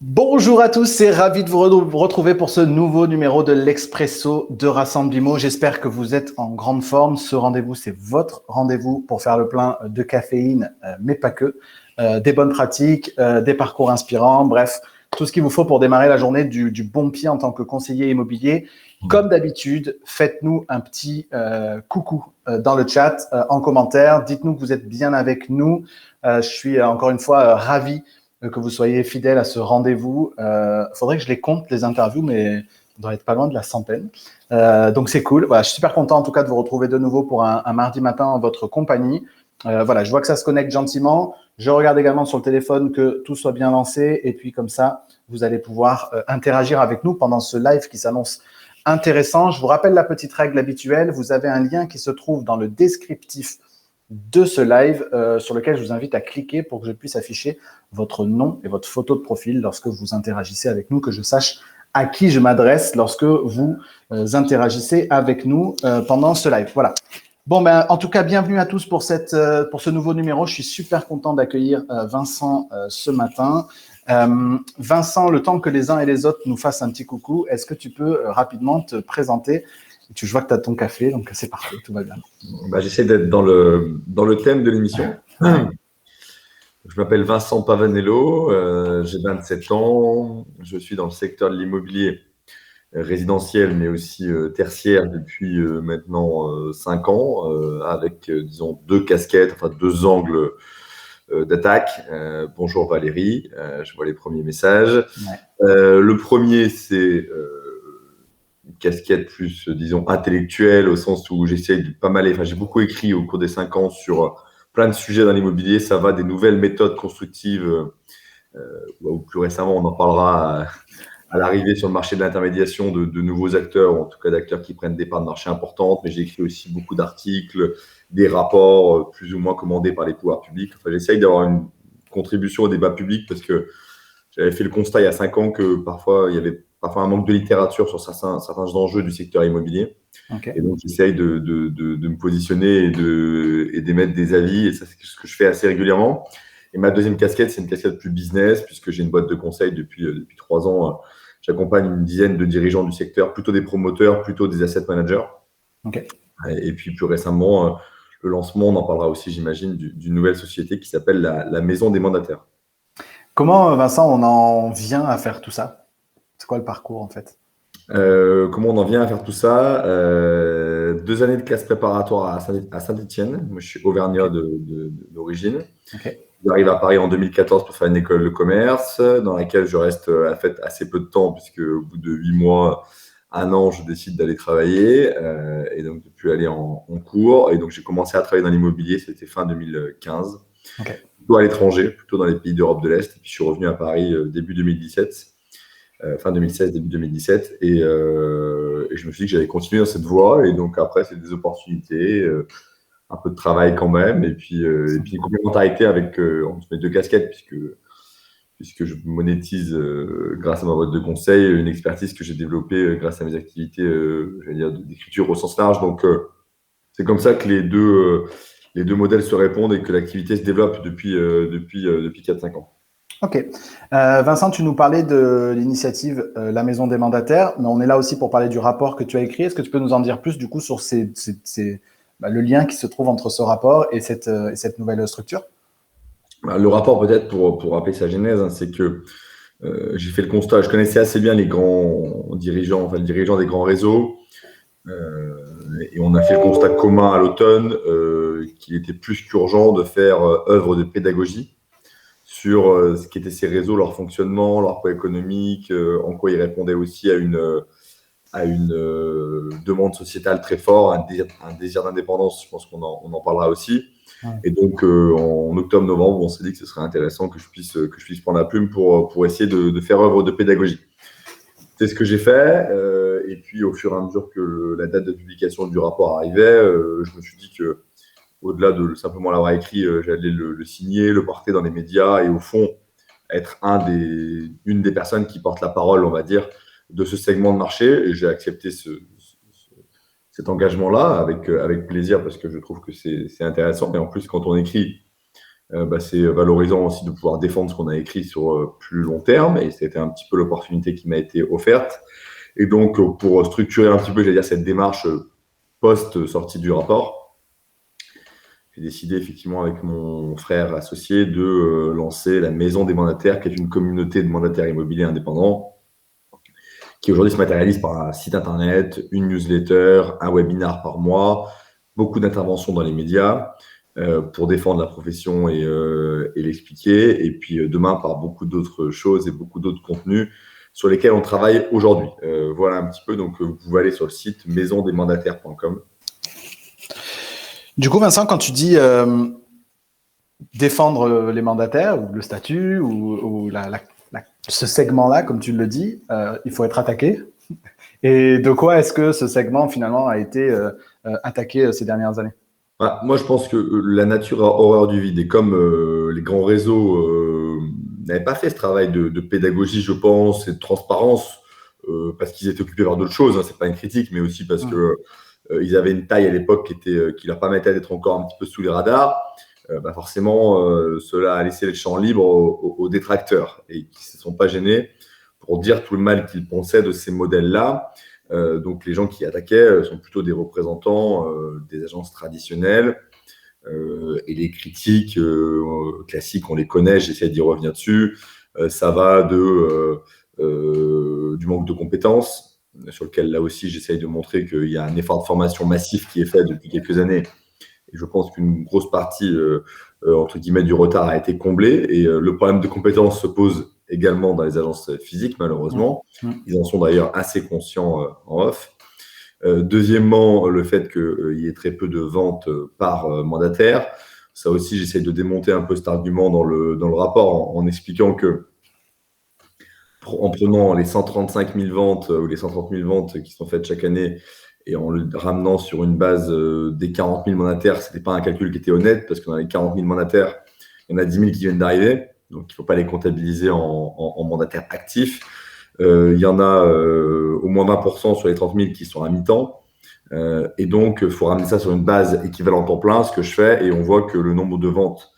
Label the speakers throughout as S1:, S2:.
S1: Bonjour à tous et ravi de vous retrouver pour ce nouveau numéro de l'Expresso de Rassemblimo. J'espère que vous êtes en grande forme. Ce rendez-vous, c'est votre rendez-vous pour faire le plein de caféine, mais pas que, des bonnes pratiques, des parcours inspirants, bref, tout ce qu'il vous faut pour démarrer la journée du bon pied en tant que conseiller immobilier. Comme d'habitude, faites-nous un petit coucou dans le chat, en commentaire. Dites-nous que vous êtes bien avec nous. Je suis encore une fois ravi que vous soyez fidèles à ce rendez-vous. Faudrait que je les compte, les interviews, mais on doit être pas loin de la centaine. Donc, c'est cool. Voilà, je suis super content, en tout cas, de vous retrouver de nouveau pour un mardi matin en votre compagnie. Voilà, je vois que ça se connecte gentiment. Je regarde également sur le téléphone que tout soit bien lancé. Et puis, comme ça, vous allez pouvoir interagir avec nous pendant ce live qui s'annonce intéressant. Je vous rappelle la petite règle habituelle. Vous avez un lien qui se trouve dans le descriptif de ce live sur lequel je vous invite à cliquer pour que je puisse afficher votre nom et votre photo de profil lorsque vous interagissez avec nous, que je sache à qui je m'adresse lorsque vous interagissez avec nous pendant ce live. Voilà. Bon, ben, en tout cas, bienvenue à tous pour ce nouveau numéro. Je suis super content d'accueillir Vincent ce matin. Vincent, le temps que les uns et les autres nous fassent un petit coucou, est-ce que tu peux rapidement te présenter? Je vois que tu as ton café, donc c'est parfait, tout va bien.
S2: J'essaie d'être dans le thème de l'émission. Je m'appelle Vincent Pavanello, j'ai 27 ans, je suis dans le secteur de l'immobilier résidentiel, mais aussi tertiaire depuis maintenant 5 ans, avec, disons, deux casquettes, enfin deux angles d'attaque. Bonjour Valérie, je vois les premiers messages.
S1: Ouais.
S2: Le premier, c'est une casquette plus, disons, intellectuelle, au sens où j'essaie de pas mal, enfin, j'ai beaucoup écrit au cours des 5 ans sur plein de sujets dans l'immobilier. Ça va des nouvelles méthodes constructives, ou plus récemment, on en parlera à l'arrivée sur le marché de l'intermédiation de nouveaux acteurs, ou en tout cas d'acteurs qui prennent des parts de marché importantes. Mais j'ai écrit aussi beaucoup d'articles, des rapports plus ou moins commandés par les pouvoirs publics. Enfin, j'essaye d'avoir une contribution au débat public parce que j'avais fait le constat il y a 5 ans que parfois, il y avait un manque de littérature sur certains enjeux du secteur immobilier.
S1: Okay.
S2: Et donc, j'essaye de me positionner et d'émettre des avis. Et ça, c'est ce que je fais assez régulièrement. Et ma deuxième casquette, c'est une casquette plus business, puisque j'ai une boîte de conseil depuis 3 ans. J'accompagne une dizaine de dirigeants du secteur, plutôt des promoteurs, plutôt des asset managers.
S1: Okay.
S2: Et puis, plus récemment, le lancement, on en parlera aussi, j'imagine, d'une nouvelle société qui s'appelle la Maison des mandataires.
S1: Comment, Vincent, on en vient à faire tout ça? C'est quoi le parcours, en fait?
S2: Comment on en vient à faire tout ça? 2 années de classe préparatoire à Saint-Étienne. Moi, je suis auvergnat d'origine.
S1: Okay.
S2: J'arrive à Paris en 2014 pour faire une école de commerce, dans laquelle je reste en fait assez peu de temps, puisque au bout de 8 mois, 1 an, je décide d'aller travailler et donc de plus aller en cours. Et donc, j'ai commencé à travailler dans l'immobilier, c'était fin 2015.
S1: Okay.
S2: Plutôt à l'étranger, plutôt dans les pays d'Europe de l'Est. Et puis, je suis revenu à Paris début 2017. Fin 2016, début 2017, et je me suis dit que j'allais continuer dans cette voie. Et donc après, c'est des opportunités, un peu de travail quand même, et puis une complémentarité avec entre mes deux casquettes, puisque je monétise grâce à ma boîte de conseil une expertise que j'ai développée grâce à mes activités, j'allais dire, d'écriture au sens large. Donc c'est comme ça que les deux modèles se répondent et que l'activité se développe depuis 4-5 ans.
S1: Ok. Vincent, tu nous parlais de l'initiative La Maison des mandataires, mais on est là aussi pour parler du rapport que tu as écrit. Est-ce que tu peux nous en dire plus du coup sur le lien qui se trouve entre ce rapport et cette nouvelle structure?
S2: Le rapport, peut-être, pour rappeler sa genèse, hein, c'est que j'ai fait le constat, je connaissais assez bien les grands dirigeants, enfin les dirigeants des grands réseaux, et on a fait le constat commun à l'automne qu'il était plus qu'urgent de faire œuvre de pédagogie sur ce qu'étaient ces réseaux, leur fonctionnement, leur poids économique, en quoi ils répondaient aussi à une demande sociétale très forte, un désir d'indépendance. Je pense qu'on en parlera aussi. Ouais. Et donc, en octobre-novembre, on s'est dit que ce serait intéressant que je puisse prendre la plume pour essayer de faire œuvre de pédagogie. C'est ce que j'ai fait. Et puis, au fur et à mesure que la date de publication du rapport arrivait, je me suis dit que au-delà de simplement l'avoir écrit, j'allais le signer, le porter dans les médias et au fond, être une des personnes qui porte la parole, on va dire, de ce segment de marché. Et j'ai accepté cet engagement-là avec plaisir parce que je trouve que c'est intéressant. Et en plus, quand on écrit c'est valorisant aussi de pouvoir défendre ce qu'on a écrit sur plus long terme. Et c'était un petit peu l'opportunité qui m'a été offerte. Et donc, pour structurer un petit peu, j'allais dire, cette démarche post-sortie du rapport, j'ai décidé effectivement avec mon frère associé de lancer la Maison des mandataires, qui est une communauté de mandataires immobiliers indépendants, qui aujourd'hui se matérialise par un site internet, une newsletter, un webinar par mois, beaucoup d'interventions dans les médias pour défendre la profession et l'expliquer. Et puis demain, par beaucoup d'autres choses et beaucoup d'autres contenus sur lesquels on travaille aujourd'hui. Voilà un petit peu. Donc, vous pouvez aller sur le site maisondesmandataires.com.
S1: Du coup, Vincent, quand tu dis défendre les mandataires ou le statut ou ce segment-là, comme tu le dis, il faut être attaqué. Et de quoi est-ce que ce segment, finalement, a été attaqué ces dernières années?
S2: Moi, je pense que la nature a horreur du vide. Et comme les grands réseaux n'avaient pas fait ce travail de pédagogie, je pense, et de transparence, parce qu'ils étaient occupés par d'autres choses, hein, c'est pas une critique, mais aussi parce que ils avaient une taille à l'époque qui leur permettait d'être encore un petit peu sous les radars. Forcément, cela a laissé le champ libre aux détracteurs et qui ne se sont pas gênés pour dire tout le mal qu'ils pensaient de ces modèles-là. Donc, les gens qui attaquaient sont plutôt des représentants des agences traditionnelles. Et les critiques classiques, on les connaît, j'essaie d'y revenir dessus. Ça va du manque de compétences, sur lequel là aussi j'essaye de montrer qu'il y a un effort de formation massif qui est fait depuis quelques années. Et je pense qu'une grosse partie, entre guillemets, du retard a été comblée. Et le problème de compétences se pose également dans les agences physiques, malheureusement. Ils en sont d'ailleurs assez conscients en off. Deuxièmement, le fait qu'il y ait très peu de ventes par mandataire. Ça aussi, j'essaie de démonter un peu cet argument dans le rapport en expliquant que en prenant les 135 000 ventes ou les 130 000 ventes qui sont faites chaque année et en le ramenant sur une base des 40 000 mandataires, ce n'était pas un calcul qui était honnête parce que dans les 40 000 mandataires, il y en a 10 000 qui viennent d'arriver. Donc, il ne faut pas les comptabiliser en mandataires actifs. Il y en a au moins 20% sur les 30 000 qui sont à mi-temps. Et donc, il faut ramener ça sur une base équivalente en plein, ce que je fais. Et on voit que le nombre de ventes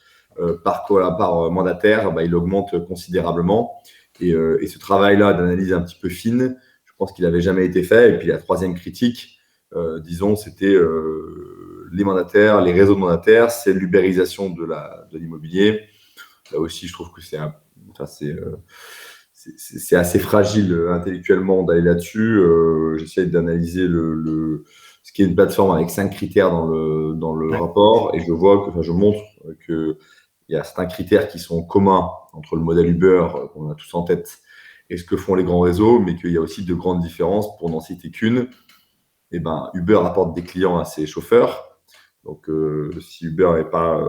S2: par mandataire, il augmente considérablement. Et ce travail-là d'analyse un petit peu fine, je pense qu'il n'avait jamais été fait. Et puis, la troisième critique, disons, c'était les mandataires, les réseaux de mandataires, c'est l'ubérisation de l'immobilier. Là aussi, je trouve que c'est assez fragile intellectuellement d'aller là-dessus. J'essaie d'analyser ce qui est une plateforme avec 5 critères dans le rapport et je montre qu'il y a certains critères qui sont communs entre le modèle Uber qu'on a tous en tête et ce que font les grands réseaux, mais qu'il y a aussi de grandes différences. Pour n'en citer qu'une, Uber apporte des clients à ses chauffeurs. Donc, si Uber n'est pas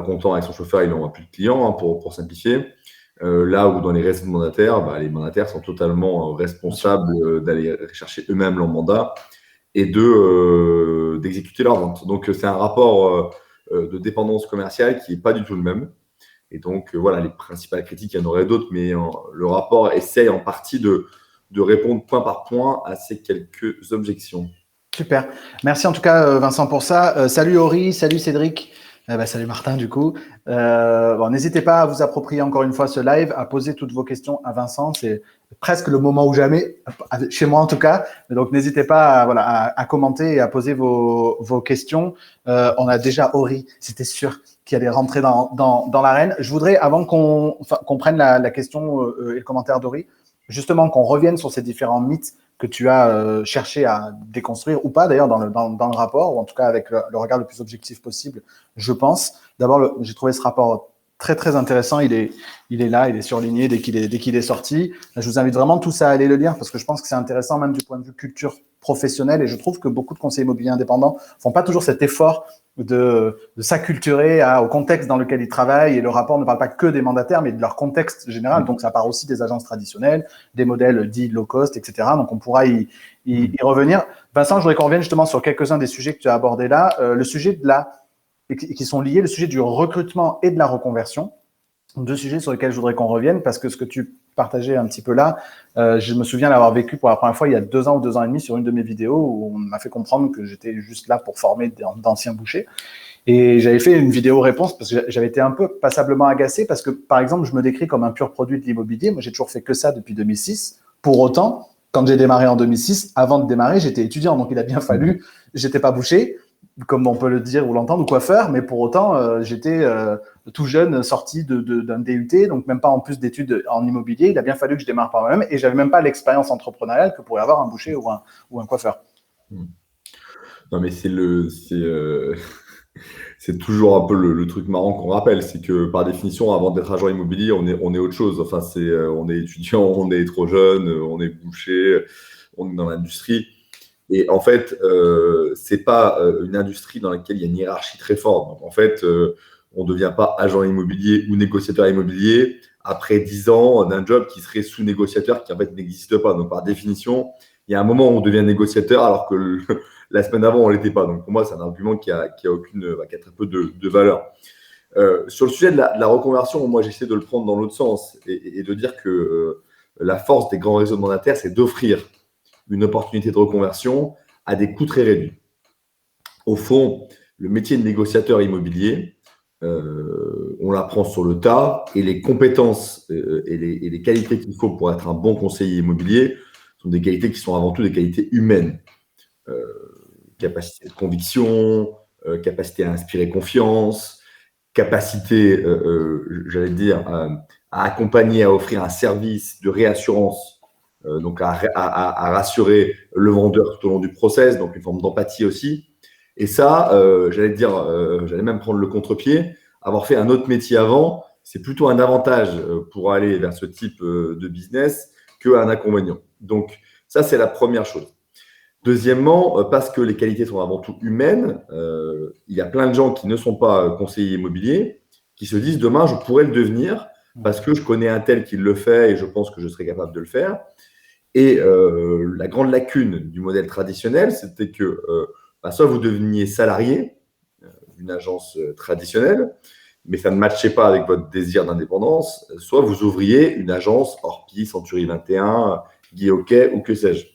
S2: content avec son chauffeur, il n'aura plus de clients, hein, pour simplifier. Là où dans les réseaux de mandataires, les mandataires sont totalement responsables d'aller chercher eux-mêmes leur mandat et d'exécuter leur vente. Donc, c'est un rapport de dépendance commerciale qui n'est pas du tout le même. Et donc, voilà, les principales critiques, il y en aurait d'autres, mais le rapport essaye en partie de répondre point par point à ces quelques objections.
S1: Super. Merci en tout cas, Vincent, pour ça. Salut Ori, salut Cédric. Salut Martin, du coup. N'hésitez pas à vous approprier encore une fois ce live, à poser toutes vos questions à Vincent. C'est presque le moment ou jamais, chez moi en tout cas. Donc, n'hésitez pas à commenter et à poser vos questions. On a déjà Ori, c'était sûr, qui allait rentrer dans l'arène. Je voudrais, avant qu'on prenne la question et le commentaire d'Ori, justement qu'on revienne sur ces différents mythes que tu as cherché à déconstruire, ou pas d'ailleurs dans le rapport, ou en tout cas avec le regard le plus objectif possible, je pense. D'abord, j'ai trouvé ce rapport très, très intéressant. Il est là, il est surligné dès qu'il est sorti. Je vous invite vraiment tous à aller le lire parce que je pense que c'est intéressant même du point de vue culture professionnelle et je trouve que beaucoup de conseillers immobiliers indépendants font pas toujours cet effort de s'acculturer au contexte dans lequel ils travaillent et le rapport ne parle pas que des mandataires mais de leur contexte général. Donc, ça part aussi des agences traditionnelles, des modèles dits low cost, etc. Donc, on pourra y revenir. Vincent, je voudrais qu'on revienne justement sur quelques-uns des sujets que tu as abordés là. Le sujet qui sont liés, le sujet du recrutement et de la reconversion. 2 sujets sur lesquels je voudrais qu'on revienne parce que ce que tu partageais un petit peu là, je me souviens l'avoir vécu pour la première fois il y a 2 ans ou 2 ans et demi sur une de mes vidéos où on m'a fait comprendre que j'étais juste là pour former d'anciens bouchers. Et j'avais fait une vidéo réponse parce que j'avais été un peu passablement agacé parce que, par exemple, je me décris comme un pur produit de l'immobilier. Moi, j'ai toujours fait que ça depuis 2006. Pour autant, quand j'ai démarré en 2006, avant de démarrer, j'étais étudiant. Donc, il a bien fallu, j'étais pas boucher, comme on peut le dire ou l'entendre, ou coiffeur, mais pour autant, j'étais tout jeune, sorti d'un DUT, donc même pas en plus d'études en immobilier. Il a bien fallu que je démarre par moi-même et j'avais même pas l'expérience entrepreneuriale que pourrait avoir un boucher ou un coiffeur.
S2: Non, mais c'est toujours un peu le truc marrant qu'on rappelle, c'est que par définition, avant d'être agent immobilier, on est autre chose. Enfin, on est étudiant, on est trop jeune, on est boucher, on est dans l'industrie. Et en fait, c'est pas une industrie dans laquelle il y a une hiérarchie très forte. Donc, en fait, on ne devient pas agent immobilier ou négociateur immobilier après 10 ans d'un job qui serait sous-négociateur, qui en fait n'existe pas. Donc, par définition, il y a un moment où on devient négociateur alors que la semaine avant, on ne l'était pas. Donc, pour moi, c'est un argument qui a très peu de valeur. Sur le sujet de la reconversion, moi, j'essaie de le prendre dans l'autre sens et de dire que la force des grands réseaux de mandataires, c'est d'offrir une opportunité de reconversion à des coûts très réduits. Au fond, le métier de négociateur immobilier, on l'apprend sur le tas et les compétences et les qualités qu'il faut pour être un bon conseiller immobilier sont des qualités qui sont avant tout des qualités humaines. Capacité de conviction, capacité à inspirer confiance, capacité, j'allais dire, à accompagner, à offrir un service de réassurance, donc à rassurer le vendeur tout au long du process, donc une forme d'empathie aussi. Et ça, j'allais même prendre le contre-pied. Avoir fait un autre métier avant, c'est plutôt un avantage pour aller vers ce type de business qu'un inconvénient. Donc, ça, c'est la première chose. Deuxièmement, parce que les qualités sont avant tout humaines, il y a plein de gens qui ne sont pas conseillers immobiliers, qui se disent demain, je pourrais le devenir parce que je connais un tel qui le fait et je pense que je serai capable de le faire. Et la grande lacune du modèle traditionnel, c'était que soit vous deveniez salarié d'une agence traditionnelle, mais ça ne matchait pas avec votre désir d'indépendance, soit vous ouvriez une agence Orpi, Century 21, Guy Hockey ou que sais-je.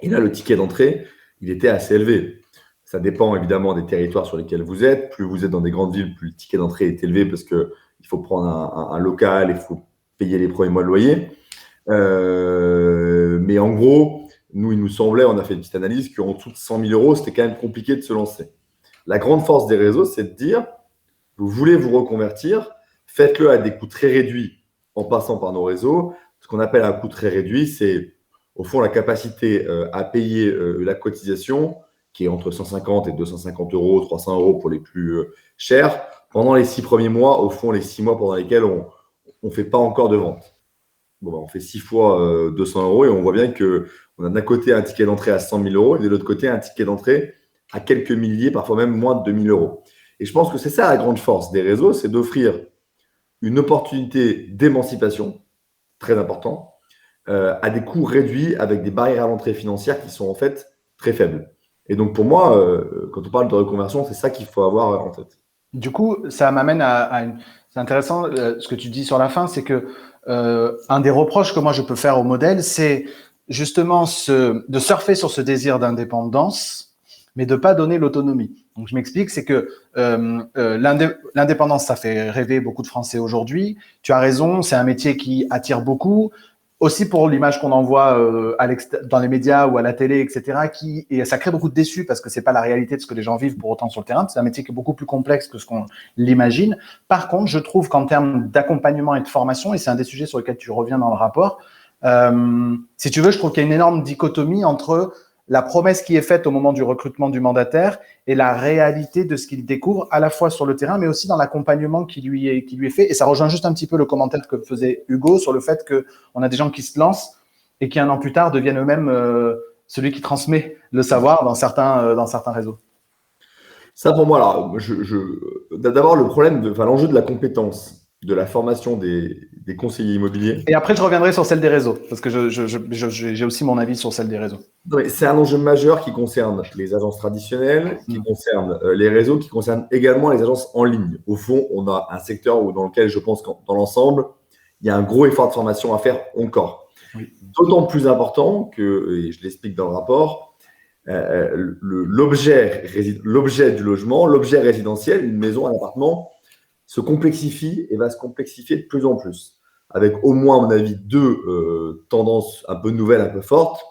S2: Et là, le ticket d'entrée, il était assez élevé. Ça dépend évidemment des territoires sur lesquels vous êtes. Plus vous êtes dans des grandes villes, plus le ticket d'entrée est élevé parce qu'il faut prendre un local, il faut payer les premiers mois de loyer. Mais en gros, nous, il nous semblait, on a fait une petite analyse, qu'en dessous de 100 000 euros, c'était quand même compliqué de se lancer. La grande force des réseaux, c'est de dire, vous voulez vous reconvertir, faites-le à des coûts très réduits en passant par nos réseaux. Ce qu'on appelle un coût très réduit, c'est au fond la capacité à payer la cotisation, qui est entre 150 et 250 euros, 300 euros pour les plus chers, pendant les 6 premiers mois, au fond les 6 mois pendant lesquels on ne fait pas encore de vente. Bon, on fait 6 fois 200 euros et on voit bien qu'on a d'un côté un ticket d'entrée à 100 000 euros et de l'autre côté un ticket d'entrée à quelques milliers, parfois même moins de 2 000 euros. Et je pense que c'est ça la grande force des réseaux, c'est d'offrir une opportunité d'émancipation, très important, à des coûts réduits avec des barrières à l'entrée financière qui sont en fait très faibles. Et donc pour moi, quand on parle de reconversion, c'est ça qu'il faut avoir en tête.
S1: Du coup, ça m'amène à une... C'est intéressant ce que tu dis sur la fin, c'est que un des reproches que moi je peux faire au modèle, c'est justement de surfer sur ce désir d'indépendance, mais de pas donner l'autonomie. Donc je m'explique, c'est que l'indépendance, ça fait rêver beaucoup de Français aujourd'hui. Tu as raison, c'est un métier qui attire beaucoup. Aussi pour l'image qu'on envoie dans les médias ou à la télé, etc. Et ça crée beaucoup de déçus parce que c'est pas la réalité de ce que les gens vivent pour autant sur le terrain. C'est un métier qui est beaucoup plus complexe que ce qu'on l'imagine. Par contre, je trouve qu'en termes d'accompagnement et de formation, et c'est un des sujets sur lesquels tu reviens dans le rapport, si tu veux, je trouve qu'il y a une énorme dichotomie entre la promesse qui est faite au moment du recrutement du mandataire et la réalité de ce qu'il découvre à la fois sur le terrain, mais aussi dans l'accompagnement qui lui est fait. Et ça rejoint juste un petit peu le commentaire que faisait Hugo sur le fait qu'on a des gens qui se lancent et qui un an plus tard deviennent eux-mêmes celui qui transmet le savoir dans certains réseaux.
S2: Ça pour moi, alors, d'abord le problème, l'enjeu de la compétence, de la formation des conseillers immobiliers.
S1: Et après, je reviendrai sur celle des réseaux, parce que j'ai aussi mon avis sur celle des réseaux.
S2: C'est un enjeu majeur qui concerne les agences traditionnelles, qui concerne les réseaux, qui concerne également les agences en ligne. Au fond, on a un secteur dans lequel je pense que dans l'ensemble, il y a un gros effort de formation à faire encore. Oui. D'autant plus important que, et je l'explique dans le rapport, l'objet du logement, l'objet résidentiel, une maison, un appartement, se complexifie et va se complexifier de plus en plus, avec au moins, à mon avis, deux tendances un peu nouvelles, un peu fortes.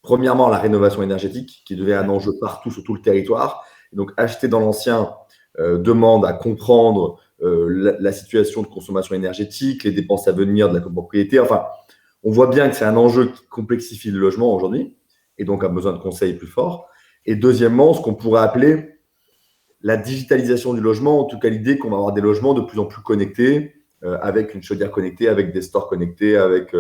S2: Premièrement, la rénovation énergétique, qui devient un enjeu partout sur tout le territoire. Donc, acheter dans l'ancien demande à comprendre la situation de consommation énergétique, les dépenses à venir de la copropriété. Enfin, on voit bien que c'est un enjeu qui complexifie le logement aujourd'hui et donc a besoin de conseils plus forts. Et deuxièmement, ce qu'on pourrait appeler la digitalisation du logement, en tout cas l'idée qu'on va avoir des logements de plus en plus connectés, avec une chaudière connectée, avec des stores connectés, avec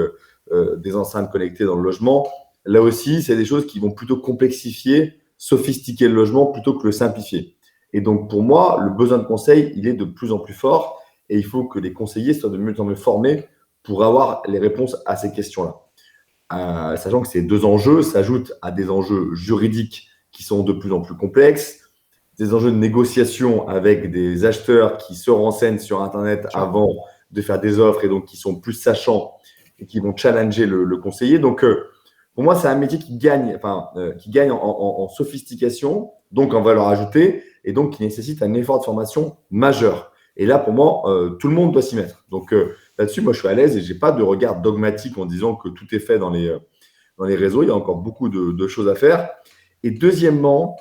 S2: des enceintes connectées dans le logement. Là aussi, c'est des choses qui vont plutôt complexifier, sophistiquer le logement plutôt que le simplifier. Et donc, pour moi, le besoin de conseil, il est de plus en plus fort et il faut que les conseillers soient de mieux en mieux formés pour avoir les réponses à ces questions-là. Sachant que ces deux enjeux s'ajoutent à des enjeux juridiques qui sont de plus en plus complexes, des enjeux de négociation avec des acheteurs qui se renseignent sur Internet avant de faire des offres et donc qui sont plus sachants et qui vont challenger le conseiller. Donc, pour moi, c'est un métier qui gagne en sophistication, donc en valeur ajoutée, et donc qui nécessite un effort de formation majeur. Et là, pour moi, tout le monde doit s'y mettre. Donc, là-dessus, moi, je suis à l'aise et je n'ai pas de regard dogmatique en disant que tout est fait dans les réseaux. Il y a encore beaucoup de choses à faire. Et deuxièmement,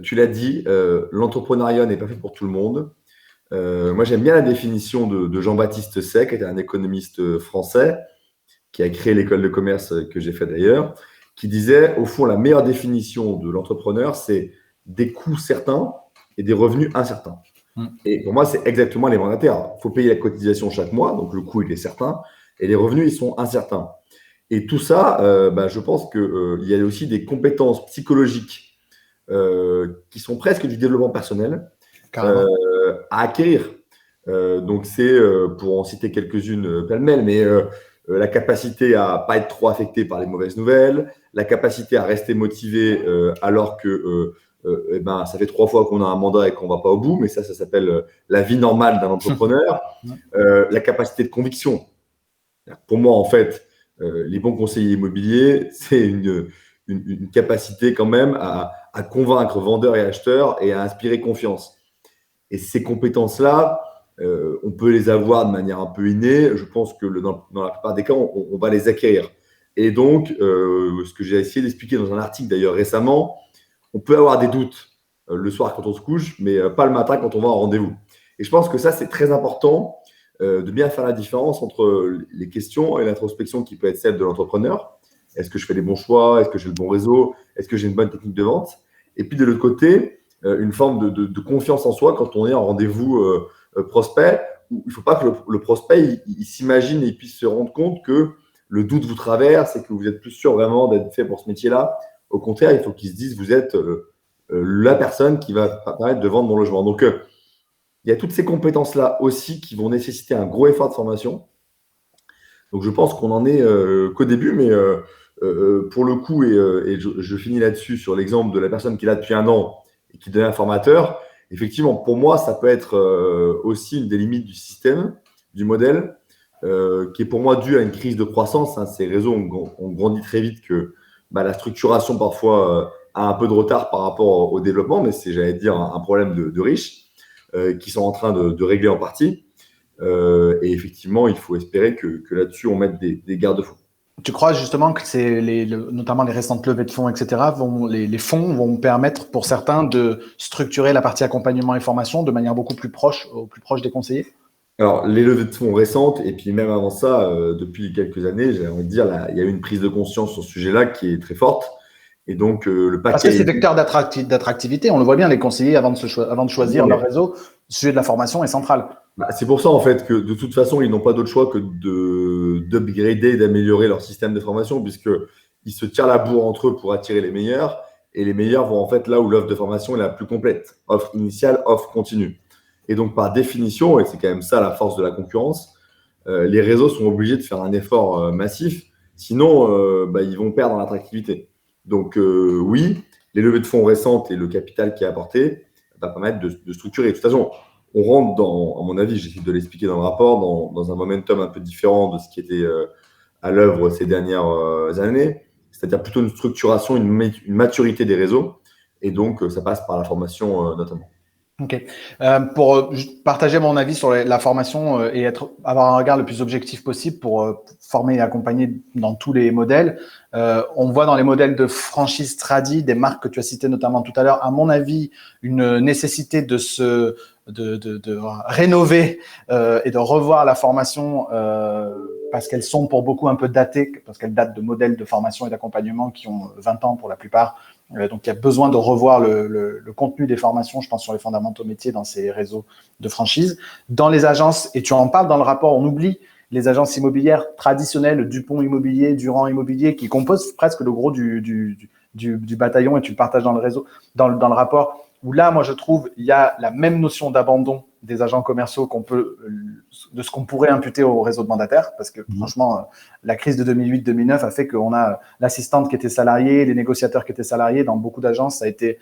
S2: tu l'as dit, l'entrepreneuriat n'est pas fait pour tout le monde. Moi, j'aime bien la définition de Jean-Baptiste Say, qui était un économiste français, qui a créé l'école de commerce que j'ai fait d'ailleurs, qui disait, au fond, la meilleure définition de l'entrepreneur, c'est des coûts certains et des revenus incertains. Et pour moi, c'est exactement les mandataires. Il faut payer la cotisation chaque mois, donc le coût, il est certain, et les revenus, ils sont incertains. Et tout ça, je pense qu'il y a aussi des compétences psychologiques qui sont presque du développement personnel à acquérir. Donc, c'est, pour en citer quelques-unes pêle-mêle, mais la capacité à ne pas être trop affecté par les mauvaises nouvelles, la capacité à rester motivé alors que ça fait 3 fois qu'on a un mandat et qu'on ne va pas au bout, mais ça s'appelle la vie normale d'un entrepreneur. La capacité de conviction. Pour moi, en fait, les bons conseillers immobiliers, c'est une capacité quand même à convaincre vendeurs et acheteurs et à inspirer confiance. Et ces compétences-là, on peut les avoir de manière un peu innée. Je pense que dans la plupart des cas, on va les acquérir. Et donc, ce que j'ai essayé d'expliquer dans un article d'ailleurs récemment, on peut avoir des doutes le soir quand on se couche, mais pas le matin quand on va en rendez-vous. Et je pense que ça, c'est très important de bien faire la différence entre les questions et l'introspection qui peut être celle de l'entrepreneur. Est-ce que je fais les bons choix? Est-ce que j'ai le bon réseau? Est-ce que j'ai une bonne technique de vente? Et puis de l'autre côté, une forme de confiance en soi quand on est en rendez-vous prospect. Où il ne faut pas que le prospect il s'imagine et il puisse se rendre compte que le doute vous traverse et que vous êtes plus sûr vraiment d'être fait pour ce métier-là. Au contraire, il faut qu'il se dise vous êtes la personne qui va permettre de vendre mon logement. Donc, il y a toutes ces compétences-là aussi qui vont nécessiter un gros effort de formation. Donc, je pense qu'on en est qu'au début, mais pour le coup, et je finis là-dessus sur l'exemple de la personne qui est là depuis 1 an et qui devient un formateur, effectivement, pour moi, ça peut être aussi une des limites du système, du modèle, qui est pour moi due à une crise de croissance. Ces réseaux ont grandi très vite que la structuration parfois a un peu de retard par rapport au développement, mais c'est, j'allais dire, un problème de riches qui sont en train de régler en partie. Et effectivement, il faut espérer que là-dessus, on mette des garde-fous.
S1: Tu crois justement que c'est notamment les récentes levées de fonds, etc., les fonds vont permettre pour certains de structurer la partie accompagnement et formation de manière beaucoup plus proche, au plus proche des conseillers?
S2: Alors, les levées de fonds récentes, et puis même avant ça, depuis quelques années, j'ai envie de dire, il y a eu une prise de conscience sur ce sujet-là qui est très forte. Et donc, le paquet.
S1: Parce que c'est vecteur d'attractivité. On le voit bien, les conseillers, avant de choisir leur réseau, le sujet de la formation est central.
S2: C'est pour ça, en fait, que de toute façon, ils n'ont pas d'autre choix que d'upgrader et d'améliorer leur système de formation, puisqu'ils se tirent la bourre entre eux pour attirer les meilleurs. Et les meilleurs vont en fait là où l'offre de formation est la plus complète. Offre initiale, offre continue. Et donc, par définition, et c'est quand même ça la force de la concurrence, les réseaux sont obligés de faire un effort massif. Sinon, ils vont perdre en attractivité. Donc, oui, les levées de fonds récentes et le capital qui est apporté va permettre de structurer. De toute façon, on rentre à mon avis, j'essaie de l'expliquer dans le rapport, dans un momentum un peu différent de ce qui était à l'œuvre ces dernières années. c'est-à-dire plutôt une structuration, une maturité des réseaux. Et donc, ça passe par la formation notamment.
S1: Ok. Pour partager mon avis sur la formation et avoir un regard le plus objectif possible pour former et accompagner dans tous les modèles, on voit dans les modèles de franchise tradi, des marques que tu as citées notamment tout à l'heure, à mon avis, une nécessité de rénover et de revoir la formation parce qu'elles sont pour beaucoup un peu datées, parce qu'elles datent de modèles de formation et d'accompagnement qui ont 20 ans pour la plupart. Donc, il y a besoin de revoir le contenu des formations, je pense, sur les fondamentaux métiers dans ces réseaux de franchise. Dans les agences, et tu en parles dans le rapport, on oublie les agences immobilières traditionnelles, Dupont Immobilier, Durand Immobilier, qui composent presque le gros du bataillon, et tu le partages dans le réseau, dans le rapport, où là, moi, je trouve, il y a la même notion d'abandon des agents commerciaux de ce qu'on pourrait imputer au réseau de mandataires, parce que franchement, la crise de 2008-2009 a fait qu'on a l'assistante qui était salariée, les négociateurs qui étaient salariés. Dans beaucoup d'agences, ça a été,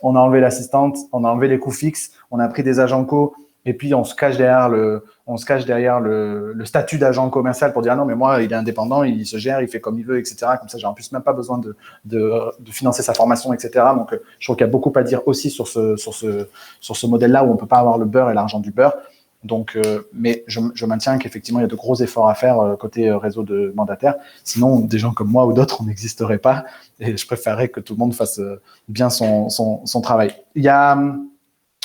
S1: on a enlevé l'assistante, on a enlevé les coûts fixes, on a pris des agents co, et puis on se cache derrière le statut d'agent commercial pour dire ah non mais moi il est indépendant, il se gère, il fait comme il veut, etc. Comme ça j'ai en plus même pas besoin de financer sa formation, etc. Donc je trouve qu'il y a beaucoup à dire aussi sur ce modèle-là où on peut pas avoir le beurre et l'argent du beurre. Donc, mais je maintiens qu'effectivement il y a de gros efforts à faire côté réseau de mandataires. Sinon des gens comme moi ou d'autres on n'existerait pas. Et je préférerais que tout le monde fasse bien son travail.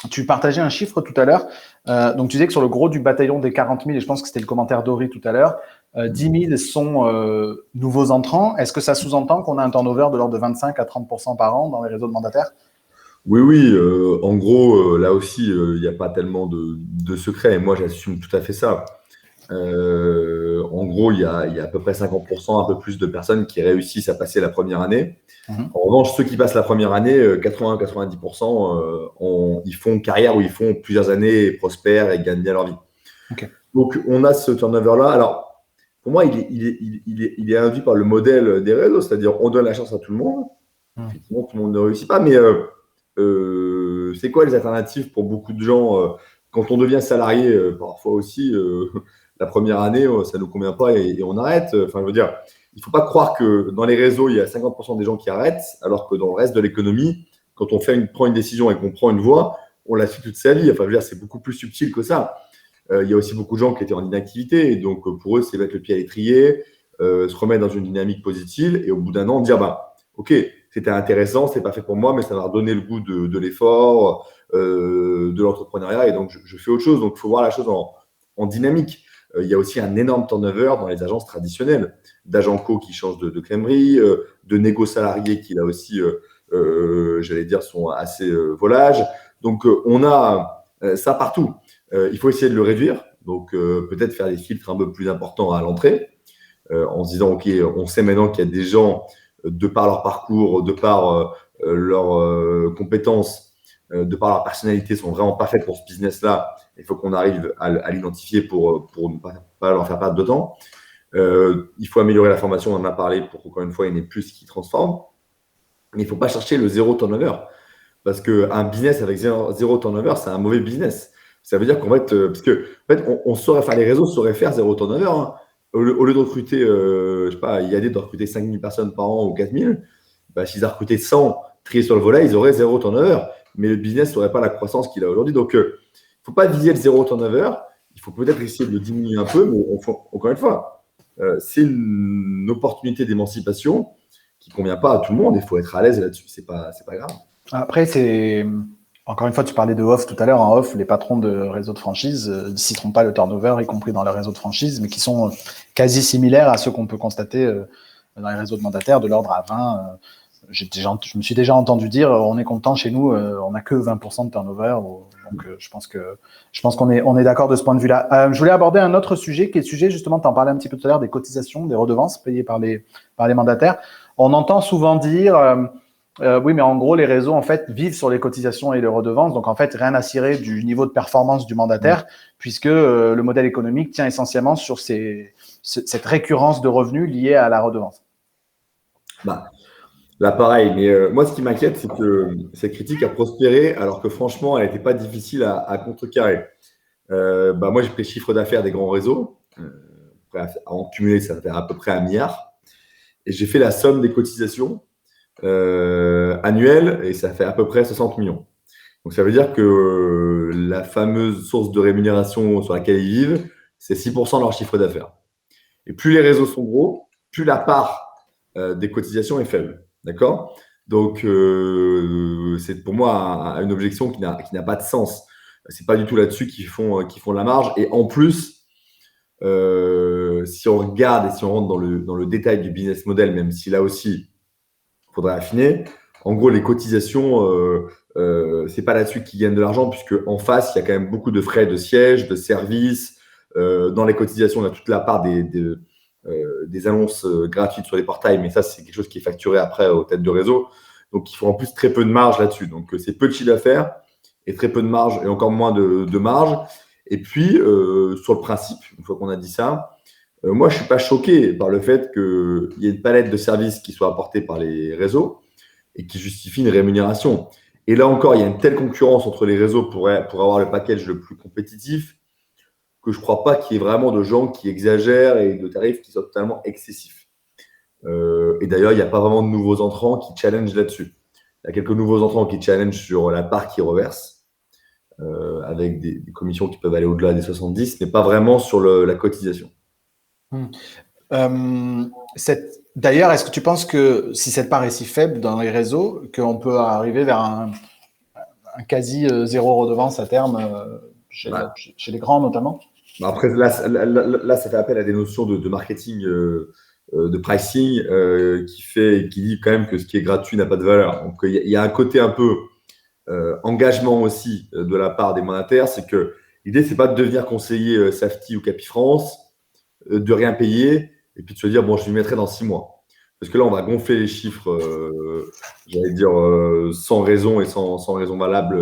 S1: Tu partageais un chiffre tout à l'heure. Donc, tu disais que sur le gros du bataillon des 40 000, et je pense que c'était le commentaire d'Ori tout à l'heure, 10 000 sont nouveaux entrants. Est-ce que ça sous-entend qu'on a un turnover de l'ordre de 25 à 30% par an dans les réseaux de mandataires?
S2: Oui. En gros, là aussi, il n'y a pas tellement de secret. Et moi, j'assume tout à fait ça. En gros, il y a à peu près 50%, un peu plus de personnes qui réussissent à passer la première année. En revanche, ceux qui passent la première année, 80-90%, ils font carrière ou ils font plusieurs années et prospèrent et gagnent bien leur vie.
S1: Okay.
S2: Donc, on a ce turnover-là. Alors, pour moi, il est induit par le modèle des réseaux, c'est-à-dire on donne la chance à tout le monde. Effectivement, tout le monde ne réussit pas, mais c'est quoi les alternatives pour beaucoup de gens quand on devient salarié, parfois aussi, la première année, ça ne nous convient pas et on arrête. Enfin, je veux dire, il ne faut pas croire que dans les réseaux, il y a 50% des gens qui arrêtent, alors que dans le reste de l'économie, quand on prend une décision et qu'on prend une voie, on la suit toute sa vie. Enfin, je veux dire, c'est beaucoup plus subtil que ça. Il y a aussi beaucoup de gens qui étaient en inactivité. Et donc, pour eux, c'est mettre le pied à l'étrier, se remettre dans une dynamique positive et au bout d'un an, dire bah, OK, c'était intéressant, c'est pas fait pour moi, mais ça m'a redonné le goût de l'effort, de l'entrepreneuriat. Et donc, je fais autre chose. Donc, il faut voir la chose en dynamique. Il y a aussi un énorme turnover dans les agences traditionnelles, d'agents co qui changent de crèmerie, de négo salariés qui, là aussi, j'allais dire, sont assez volages. Donc, on a ça partout. Il faut essayer de le réduire. Donc, peut-être faire des filtres un peu plus importants à l'entrée, en se disant, OK, on sait maintenant qu'il y a des gens, de par leur parcours, de par leurs compétences, de par leur personnalité, sont vraiment pas faits pour ce business-là. Il faut qu'on arrive à l'identifier pour ne pas leur faire perdre de temps. Il faut améliorer la formation, on en a parlé, pour qu'encore une fois, il n'y ait plus ce qui transforme. Mais il ne faut pas chercher le zéro turnover. Parce qu'un business avec zéro turnover, c'est un mauvais business. Ça veut dire qu'en fait, parce que en fait, on saurait faire, les réseaux sauraient faire zéro turnover. Hein. Au lieu de recruter, je sais pas, IAD de recruter 5 000 personnes par an ou 4 000, bah, s'ils avaient recruté 100 triés sur le volet, ils auraient zéro turnover. Mais le business n'aurait pas la croissance qu'il a aujourd'hui. Donc, il ne faut pas viser le zéro turnover. Il faut peut-être essayer de le diminuer un peu, mais encore une fois, c'est une opportunité d'émancipation qui ne convient pas à tout le monde. Il faut être à l'aise là-dessus. C'est pas grave.
S1: Après, encore une fois, tu parlais de off tout à l'heure. En off, les patrons de réseaux de franchise ne citeront pas le turnover, y compris dans les réseaux de franchise, mais qui sont quasi similaires à ceux qu'on peut constater dans les réseaux de mandataires, de l'ordre à 20. Je me suis déjà entendu dire, on est content chez nous, on n'a que 20% de turnover. Donc, je pense qu'on est d'accord de ce point de vue-là. Je voulais aborder un autre sujet, qui est le sujet, justement, tu en parlais un petit peu tout à l'heure, des cotisations, des redevances payées par les mandataires. On entend souvent dire, oui, mais en gros, les réseaux, en fait, vivent sur les cotisations et les redevances. Donc, en fait, rien à cirer du niveau de performance du mandataire, puisque le modèle économique tient essentiellement sur cette récurrence de revenus liée à la redevance.
S2: Bah, là, pareil. Mais moi, ce qui m'inquiète, c'est que cette critique a prospéré, alors que franchement, elle n'était pas difficile à contrecarrer. Moi, j'ai pris le chiffre d'affaires des grands réseaux. En cumulé, ça fait à peu près 1 milliard. et j'ai fait la somme des cotisations annuelles et ça fait à peu près 60 millions. Donc, ça veut dire que la fameuse source de rémunération sur laquelle ils vivent, c'est 6% de leur chiffre d'affaires. Et plus les réseaux sont gros, plus la part des cotisations est faible. D'accord? Donc, c'est pour moi une objection qui n'a pas de sens. C'est pas du tout là-dessus qu'ils font la marge. Et en plus, si on regarde et si on rentre dans le détail du business model, même si là aussi, il faudrait affiner, en gros, les cotisations, c'est pas là-dessus qu'ils gagnent de l'argent, puisque en face, il y a quand même beaucoup de frais de siège, de service. Dans les cotisations, on a toute la part des annonces gratuites sur les portails, mais ça, c'est quelque chose qui est facturé après aux têtes de réseau. Donc, il faut en plus très peu de marge là-dessus. Donc, c'est peu de chiffre d'affaires et très peu de marge et encore moins de marge. Et puis, sur le principe, une fois qu'on a dit ça, moi, je ne suis pas choqué par le fait qu'il y ait une palette de services qui soit apportée par les réseaux et qui justifie une rémunération. Et là encore, il y a une telle concurrence entre les réseaux pour avoir le package le plus compétitif que je ne crois pas qu'il y ait vraiment de gens qui exagèrent et de tarifs qui soient totalement excessifs. Et d'ailleurs, il n'y a pas vraiment de nouveaux entrants qui challengent là-dessus. Il y a quelques nouveaux entrants qui challengent sur la part qu'ils reversent, avec des commissions qui peuvent aller au-delà des 70, mais pas vraiment sur la cotisation.
S1: D'ailleurs, est-ce que tu penses que si cette part est si faible dans les réseaux, qu'on peut arriver vers un quasi zéro redevance à terme chez les grands notamment?
S2: Après, là, ça fait appel à des notions de marketing, de pricing, qui dit quand même que ce qui est gratuit n'a pas de valeur. Donc, il y a un côté un peu engagement aussi de la part des mandataires. C'est que l'idée, c'est pas de devenir conseiller Safety ou Capifrance, de rien payer, et puis de se dire, bon, je lui mettrai dans 6 mois. Parce que là, on va gonfler les chiffres, j'allais dire, sans raison et sans raison valable,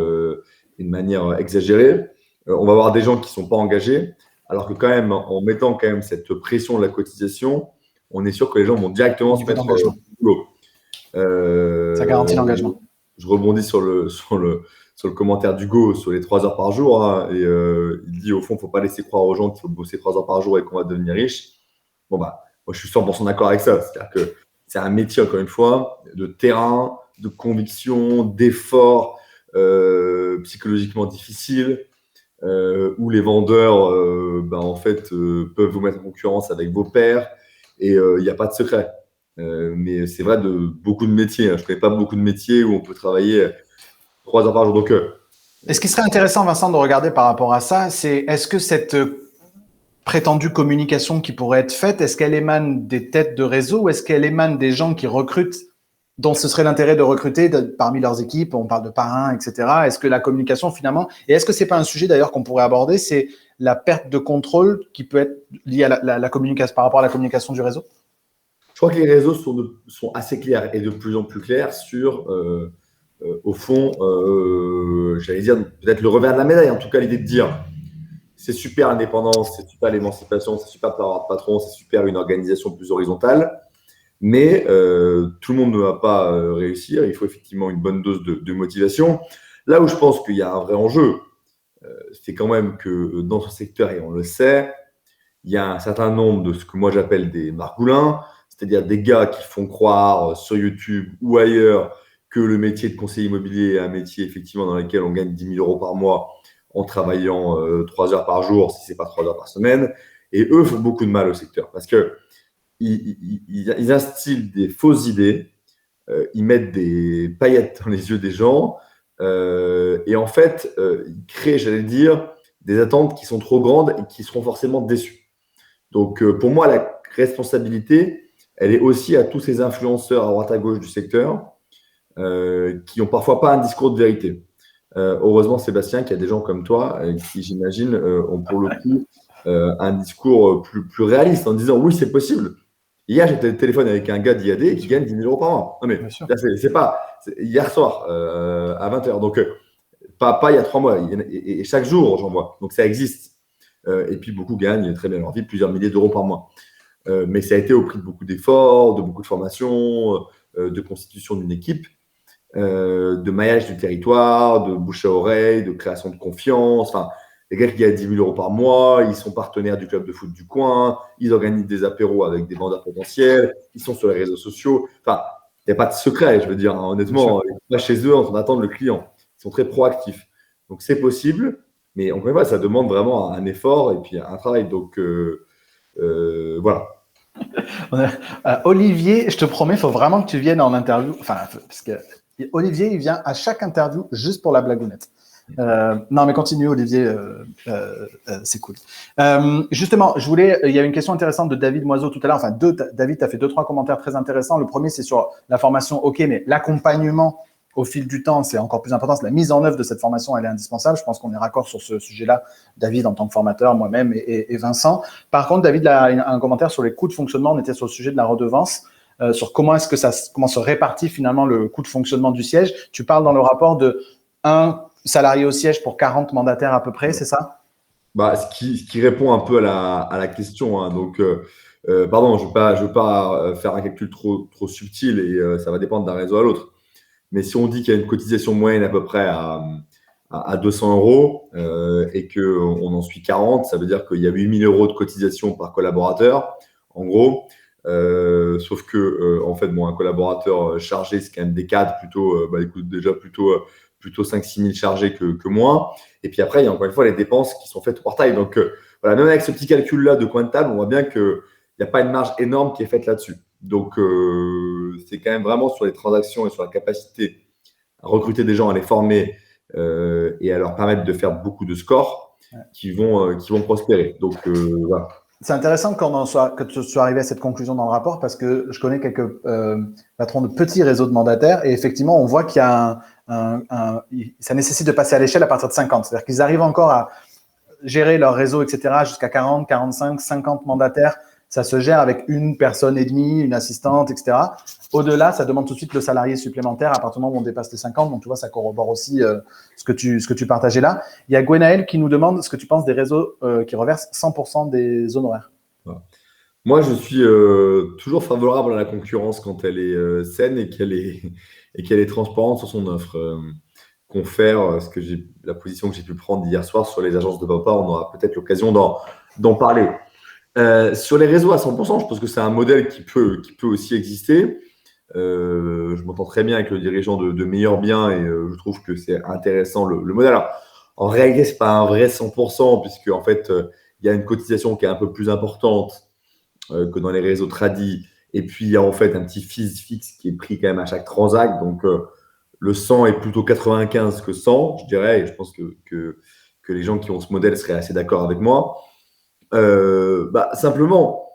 S2: et de manière exagérée. On va avoir des gens qui ne sont pas engagés, alors que quand même, en mettant quand même cette pression de la cotisation, on est sûr que les gens vont directement se mettre au boulot.
S1: Ça garantit l'engagement.
S2: Je rebondis sur le commentaire d'Hugo sur les 3 heures par jour. Hein, et il dit, au fond, il ne faut pas laisser croire aux gens qu'il faut bosser 3 heures par jour et qu'on va devenir riche. Bon, bah, moi, je suis 100% d'accord avec ça. C'est-à-dire que c'est un métier, encore une fois, de terrain, de conviction, d'effort psychologiquement difficile, où les vendeurs, en fait, peuvent vous mettre en concurrence avec vos pairs et il n'y a pas de secret. Mais c'est vrai de beaucoup de métiers. Hein. Je ne connais pas beaucoup de métiers où on peut travailler 3 heures par jour. Donc,
S1: et ce qui serait intéressant, Vincent, de regarder par rapport à ça, c'est est-ce que cette prétendue communication qui pourrait être faite, est-ce qu'elle émane des têtes de réseau ou est-ce qu'elle émane des gens qui recrutent, dont ce serait l'intérêt de recruter parmi leurs équipes, on parle de parrains, etc. Est-ce que la communication finalement, et est-ce que c'est pas un sujet d'ailleurs qu'on pourrait aborder, c'est la perte de contrôle qui peut être liée à la communication par rapport à la communication du réseau?
S2: Je crois que les réseaux sont assez clairs et de plus en plus clairs sur, au fond, j'allais dire peut-être le revers de la médaille, en tout cas l'idée de dire c'est super l'indépendance, c'est super l'émancipation, c'est super avoir de patron, c'est super une organisation plus horizontale, mais tout le monde ne va pas réussir. Il faut effectivement une bonne dose de motivation. Là où je pense qu'il y a un vrai enjeu, c'est quand même que dans ce secteur, et on le sait, il y a un certain nombre de ce que moi j'appelle des margoulins, c'est-à-dire des gars qui font croire sur YouTube ou ailleurs que le métier de conseiller immobilier est un métier effectivement dans lequel on gagne 10 000 euros par mois en travaillant 3 heures par jour, si ce n'est pas 3 heures par semaine. Et eux font beaucoup de mal au secteur parce qu'ils instillent des fausses idées, ils mettent des paillettes dans les yeux des gens et en fait, ils créent, j'allais dire, des attentes qui sont trop grandes et qui seront forcément déçues. Donc, pour moi, la responsabilité, elle est aussi à tous ces influenceurs à droite à gauche du secteur qui n'ont parfois pas un discours de vérité. Heureusement, Sébastien, qu'il y a des gens comme toi qui, j'imagine, ont pour le coup un discours plus réaliste en disant oui, c'est possible. Hier, j'étais au téléphone avec un gars d'IAD qui gagne 10 000 euros par mois. Non, mais c'est pas hier soir à 20h. Donc, pas il y a 3 mois. Et chaque jour, j'en vois. Donc, ça existe. Et puis, beaucoup gagnent très bien leur vie, plusieurs milliers d'euros par mois. Mais ça a été au prix de beaucoup d'efforts, de beaucoup de formations, de constitution d'une équipe, de maillage du territoire, de bouche à oreille, de création de confiance. Enfin, les gars qui gagnent 10 000 euros par mois, ils sont partenaires du club de foot du coin, ils organisent des apéros avec des vendeurs potentiels, ils sont sur les réseaux sociaux. Enfin, il n'y a pas de secret, je veux dire. Hein. Honnêtement, ils sont pas chez eux en train d'attendre le client. Ils sont très proactifs. Donc, c'est possible, mais encore une fois, ça demande vraiment un effort et puis un travail. Donc, voilà.
S1: Olivier, je te promets, il faut vraiment que tu viennes en interview. Enfin, parce que Olivier, il vient à chaque interview juste pour la blagounette. Non, mais continue, Olivier, c'est cool. Justement, il y a une question intéressante de David Moiseau tout à l'heure. Enfin, David, tu as fait 2-3 commentaires très intéressants. Le premier, c'est sur la formation, ok, mais l'accompagnement au fil du temps, c'est encore plus important. La mise en œuvre de cette formation, elle est indispensable. Je pense qu'on est raccord sur ce sujet-là, David en tant que formateur, moi-même et Vincent. Par contre, David a un commentaire sur les coûts de fonctionnement. On était sur le sujet de la redevance, sur comment se répartit finalement le coût de fonctionnement du siège. Tu parles dans le rapport de 1 salarié au siège pour 40 mandataires à peu près, c'est ça?
S2: Ce qui répond un peu à la question. Hein. Donc, pardon, je ne veux pas faire un calcul trop subtil et ça va dépendre d'un réseau à l'autre. Mais si on dit qu'il y a une cotisation moyenne à peu près à 200 euros et qu'on en suit 40, ça veut dire qu'il y a 8 000 euros de cotisation par collaborateur, en gros. Sauf que, en fait, un collaborateur chargé, c'est quand même des cadres plutôt, déjà plutôt 5-6 000 chargés que moins. Et puis après, il y a encore une fois les dépenses qui sont faites au portail. Donc, voilà, même avec ce petit calcul-là de coin de table, on voit bien qu'il n'y a pas une marge énorme qui est faite là-dessus. Donc, c'est quand même vraiment sur les transactions et sur la capacité à recruter des gens, à les former et à leur permettre de faire beaucoup de scores qui vont prospérer. Donc, voilà.
S1: C'est intéressant que tu sois arrivé à cette conclusion dans le rapport parce que je connais quelques patrons de petits réseaux de mandataires et effectivement, on voit qu'il y a ça nécessite de passer à l'échelle à partir de 50. C'est-à-dire qu'ils arrivent encore à gérer leur réseau, etc., jusqu'à 40, 45, 50 mandataires. Ça se gère avec une personne et demie, une assistante, etc. Au-delà, ça demande tout de suite le salarié supplémentaire à partir du moment où on dépasse les 50. Donc, tu vois, ça corrobore aussi ce que tu partageais là. Il y a Gwenaël qui nous demande ce que tu penses des réseaux qui reversent 100% des honoraires.
S2: Voilà. Moi, je suis toujours favorable à la concurrence quand elle est saine et qu'elle est transparente sur son offre. Confère la position que j'ai pu prendre hier soir sur les agences de papa, on aura peut-être l'occasion d'en parler. Sur les réseaux à 100%, je pense que c'est un modèle qui peut aussi exister. Je m'entends très bien avec le dirigeant de Meilleur Bien et je trouve que c'est intéressant le modèle. Alors, en réalité, ce n'est pas un vrai 100% puisque en fait, il y a une cotisation qui est un peu plus importante que dans les réseaux tradis. Et puis, il y a en fait un petit fees fixe qui est pris quand même à chaque transact. Donc, le 100 est plutôt 95 que 100, je dirais. Et je pense que les gens qui ont ce modèle seraient assez d'accord avec moi. Simplement,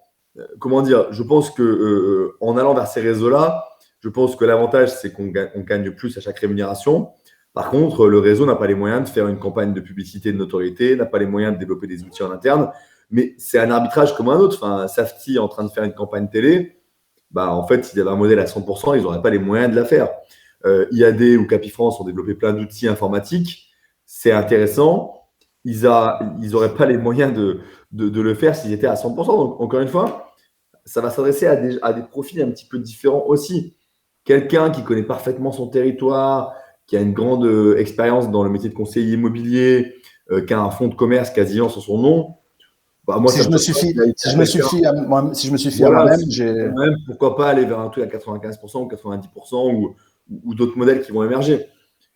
S2: comment dire, je pense que en allant vers ces réseaux-là, je pense que l'avantage, c'est qu'on gagne plus à chaque rémunération. Par contre, le réseau n'a pas les moyens de faire une campagne de publicité de notoriété, n'a pas les moyens de développer des outils en interne. Mais c'est un arbitrage comme un autre. Enfin, Safety est en train de faire une campagne télé. En fait, s'il y avait un modèle à 100%, ils n'auraient pas les moyens de la faire. IAD ou Capifrance ont développé plein d'outils informatiques. C'est intéressant. Ils n'auraient pas les moyens de le faire s'ils étaient à 100%. Donc, encore une fois, ça va s'adresser à des profils un petit peu différents aussi. Quelqu'un qui connaît parfaitement son territoire, qui a une grande expérience dans le métier de conseiller immobilier, qui a un fonds de commerce quasiment sur son nom. Moi,
S1: si je me suffis à moi-même,
S2: pourquoi pas aller vers un truc à 95% ou 90% ou d'autres modèles qui vont émerger.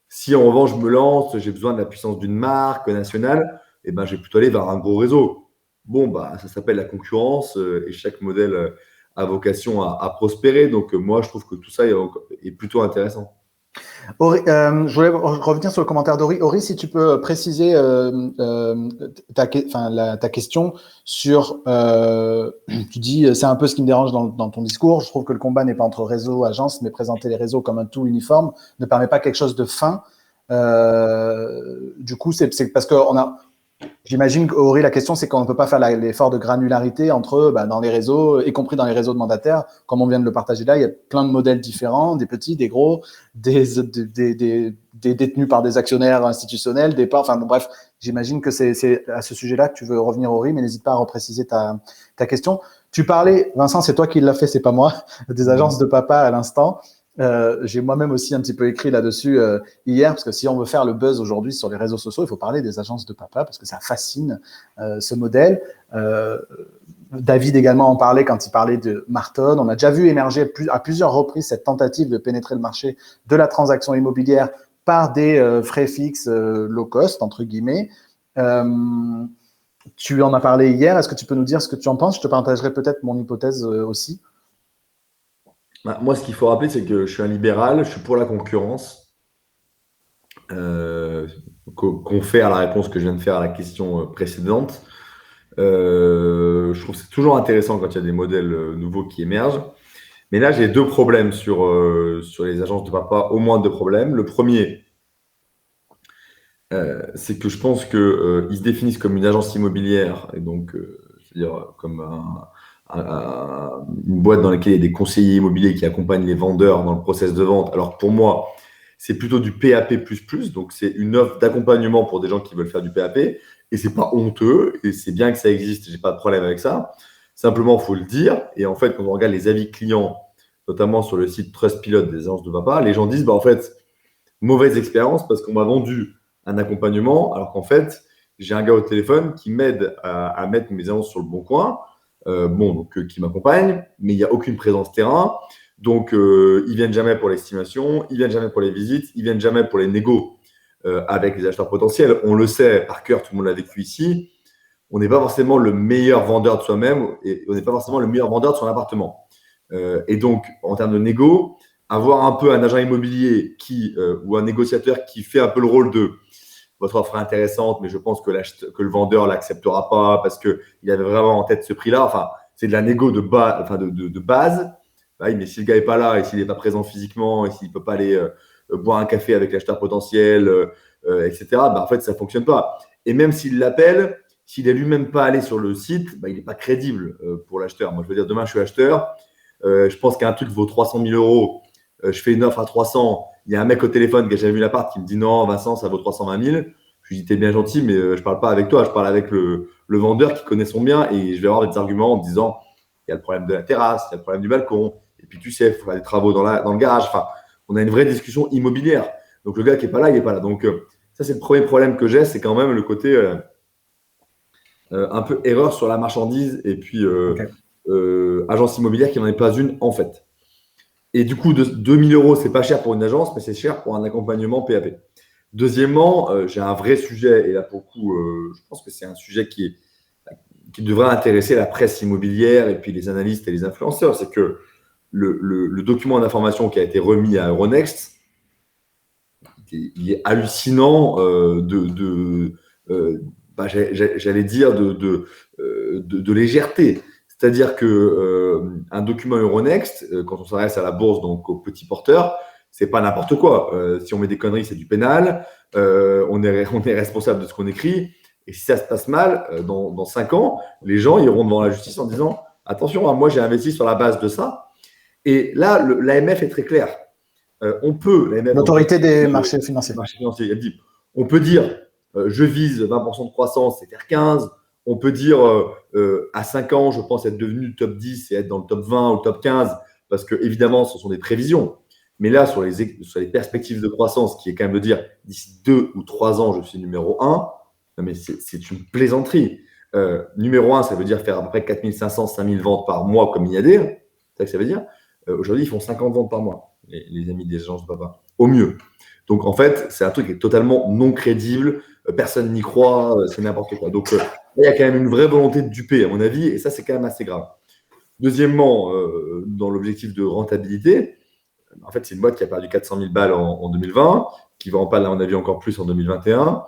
S2: Si en revanche je me lance, j'ai besoin de la puissance d'une marque nationale, je vais plutôt aller vers un gros réseau. Ça s'appelle la concurrence et chaque modèle a vocation à prospérer. Donc moi, je trouve que tout ça est plutôt intéressant.
S1: Je voulais revenir sur le commentaire d'Ori. Ori, si tu peux préciser ta question sur, tu dis, c'est un peu ce qui me dérange dans ton discours. Je trouve que le combat n'est pas entre réseau, agence, mais présenter les réseaux comme un tout uniforme ne permet pas quelque chose de fin. Du coup, c'est parce qu'on a… J'imagine qu'Aurélie, la question, c'est qu'on ne peut pas faire l'effort de granularité entre dans les réseaux, y compris dans les réseaux de mandataires. Comme on vient de le partager là, il y a plein de modèles différents, des petits, des gros, des détenus par des actionnaires institutionnels, bref, j'imagine que c'est à ce sujet-là que tu veux revenir, Aurélie, mais n'hésite pas à repréciser ta question. Tu parlais, Vincent, c'est toi qui l'as fait, c'est pas moi, des agences de papa à l'instant. J'ai moi-même aussi un petit peu écrit là-dessus hier, parce que si on veut faire le buzz aujourd'hui sur les réseaux sociaux, il faut parler des agences de papa, parce que ça fascine ce modèle. David également en parlait quand il parlait de Marton. On a déjà vu émerger à plusieurs reprises cette tentative de pénétrer le marché de la transaction immobilière par des frais fixes low cost, entre guillemets. Tu en as parlé hier. Est-ce que tu peux nous dire ce que tu en penses? Je te partagerai peut-être mon hypothèse aussi.
S2: Moi, ce qu'il faut rappeler, c'est que je suis un libéral, je suis pour la concurrence. Confère la réponse que je viens de faire à la question précédente. Je trouve que c'est toujours intéressant quand il y a des modèles nouveaux qui émergent. Mais là, j'ai deux problèmes sur les agences de papa, au moins deux problèmes. Le premier, c'est que je pense qu'ils se définissent comme une agence immobilière, et donc, c'est-à-dire comme une boîte dans laquelle il y a des conseillers immobiliers qui accompagnent les vendeurs dans le process de vente. Alors pour moi, c'est plutôt du PAP++, donc c'est une offre d'accompagnement pour des gens qui veulent faire du PAP, et c'est pas honteux, et c'est bien que ça existe, j'ai pas de problème avec ça. Simplement, il faut le dire, et en fait, quand on regarde les avis clients, notamment sur le site Trustpilot des agences de papa, les gens disent, bah, en fait, mauvaise expérience parce qu'on m'a vendu un accompagnement, alors qu'en fait, j'ai un gars au téléphone qui m'aide à mettre mes annonces sur le bon coin, qui m'accompagne, mais il n'y a aucune présence terrain. Donc, ils viennent jamais pour l'estimation, ils viennent jamais pour les visites, ils viennent jamais pour les négos avec les acheteurs potentiels. On le sait par cœur, tout le monde l'a vécu ici. On n'est pas forcément le meilleur vendeur de soi-même et on n'est pas forcément le meilleur vendeur de son appartement. Et donc, en termes de négo, avoir un peu un agent immobilier ou un négociateur qui fait un peu le rôle de votre offre est intéressante, mais je pense que le vendeur ne l'acceptera pas parce qu'il avait vraiment en tête ce prix-là. Enfin, c'est de la négo de base. Ouais, mais si le gars n'est pas là et s'il n'est pas présent physiquement et s'il ne peut pas aller boire un café avec l'acheteur potentiel, etc., bah, en fait, ça ne fonctionne pas. Et même s'il l'appelle, s'il n'est lui-même pas allé sur le site, bah, il n'est pas crédible pour l'acheteur. Moi, je veux dire, demain, je suis acheteur. Je pense qu'un truc vaut 300 000 euros. Je fais une offre à 300. Il y a un mec au téléphone qui a jamais vu l'appart qui me dit non, Vincent, ça vaut 320 000. Je lui dis, t'es bien gentil, mais je parle pas avec toi. Je parle avec le vendeur qui connaît son bien et je vais avoir des arguments en me disant, il y a le problème de la terrasse, il y a le problème du balcon. Et puis, tu sais, il faut faire des travaux dans le garage. Enfin, on a une vraie discussion immobilière. Donc, le gars qui n'est pas là, il n'est pas là. Donc, ça, c'est le premier problème que j'ai. C'est quand même le côté un peu erreur sur la marchandise et puis agence immobilière qui n'en est pas une, en fait. Et du coup, 2 000 euros, c'est pas cher pour une agence, mais c'est cher pour un accompagnement PAP. Deuxièmement, j'ai un vrai sujet, et là, pour le coup, je pense que c'est un sujet qui devrait intéresser la presse immobilière et puis les analystes et les influenceurs. C'est que le document d'information qui a été remis à Euronext, il est hallucinant j'allais dire, de légèreté. C'est-à-dire qu'un document Euronext, quand on s'adresse à la bourse, donc aux petits porteurs, c'est pas n'importe quoi. Si on met des conneries, c'est du pénal. On est responsable de ce qu'on écrit. Et si ça se passe mal, dans 5 ans, les gens iront devant la justice en disant « Attention, moi j'ai investi sur la base de ça ». Et là, l'AMF est très clair.
S1: L'autorité des marchés financiers.
S2: Elle dit, on peut dire je vise 20% de croissance, c'est faire 15. On peut dire à 5 ans, je pense être devenu top 10 et être dans le top 20 ou top 15, parce que évidemment, ce sont des prévisions. Mais là, sur les perspectives de croissance, qui est quand même de dire d'ici 2 ou 3 ans, je suis numéro 1, non, mais c'est une plaisanterie. Numéro 1, ça veut dire faire à peu près 4 500, 5 000 ventes par mois comme IAD. C'est ça que ça veut dire. Aujourd'hui, ils font 50 ventes par mois, les amis des agences de papa, au mieux. Donc, en fait, c'est un truc qui est totalement non crédible. Personne n'y croit, c'est n'importe quoi. Donc, il y a quand même une vraie volonté de duper, à mon avis, et ça, c'est quand même assez grave. Deuxièmement, dans l'objectif de rentabilité, en fait, c'est une boîte qui a perdu 400 000 balles en 2020, qui va en perdre, à mon avis, encore plus en 2021.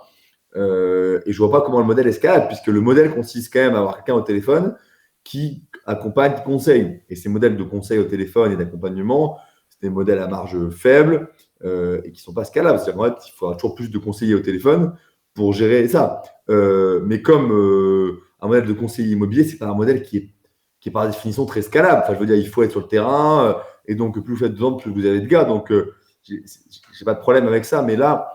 S2: Et je ne vois pas comment le modèle escalade, puisque le modèle consiste quand même à avoir quelqu'un au téléphone qui accompagne, qui conseille. Et ces modèles de conseil au téléphone et d'accompagnement, c'est des modèles à marge faible et qui ne sont pas scalables. C'est-à-dire qu'en fait, il faudra toujours plus de conseillers au téléphone pour gérer ça. Mais comme un modèle de conseiller immobilier, ce n'est pas un modèle qui est par définition très scalable. Enfin, je veux dire, il faut être sur le terrain et donc plus vous faites de ventes, plus vous avez de gars. Donc, je n'ai pas de problème avec ça. Mais là,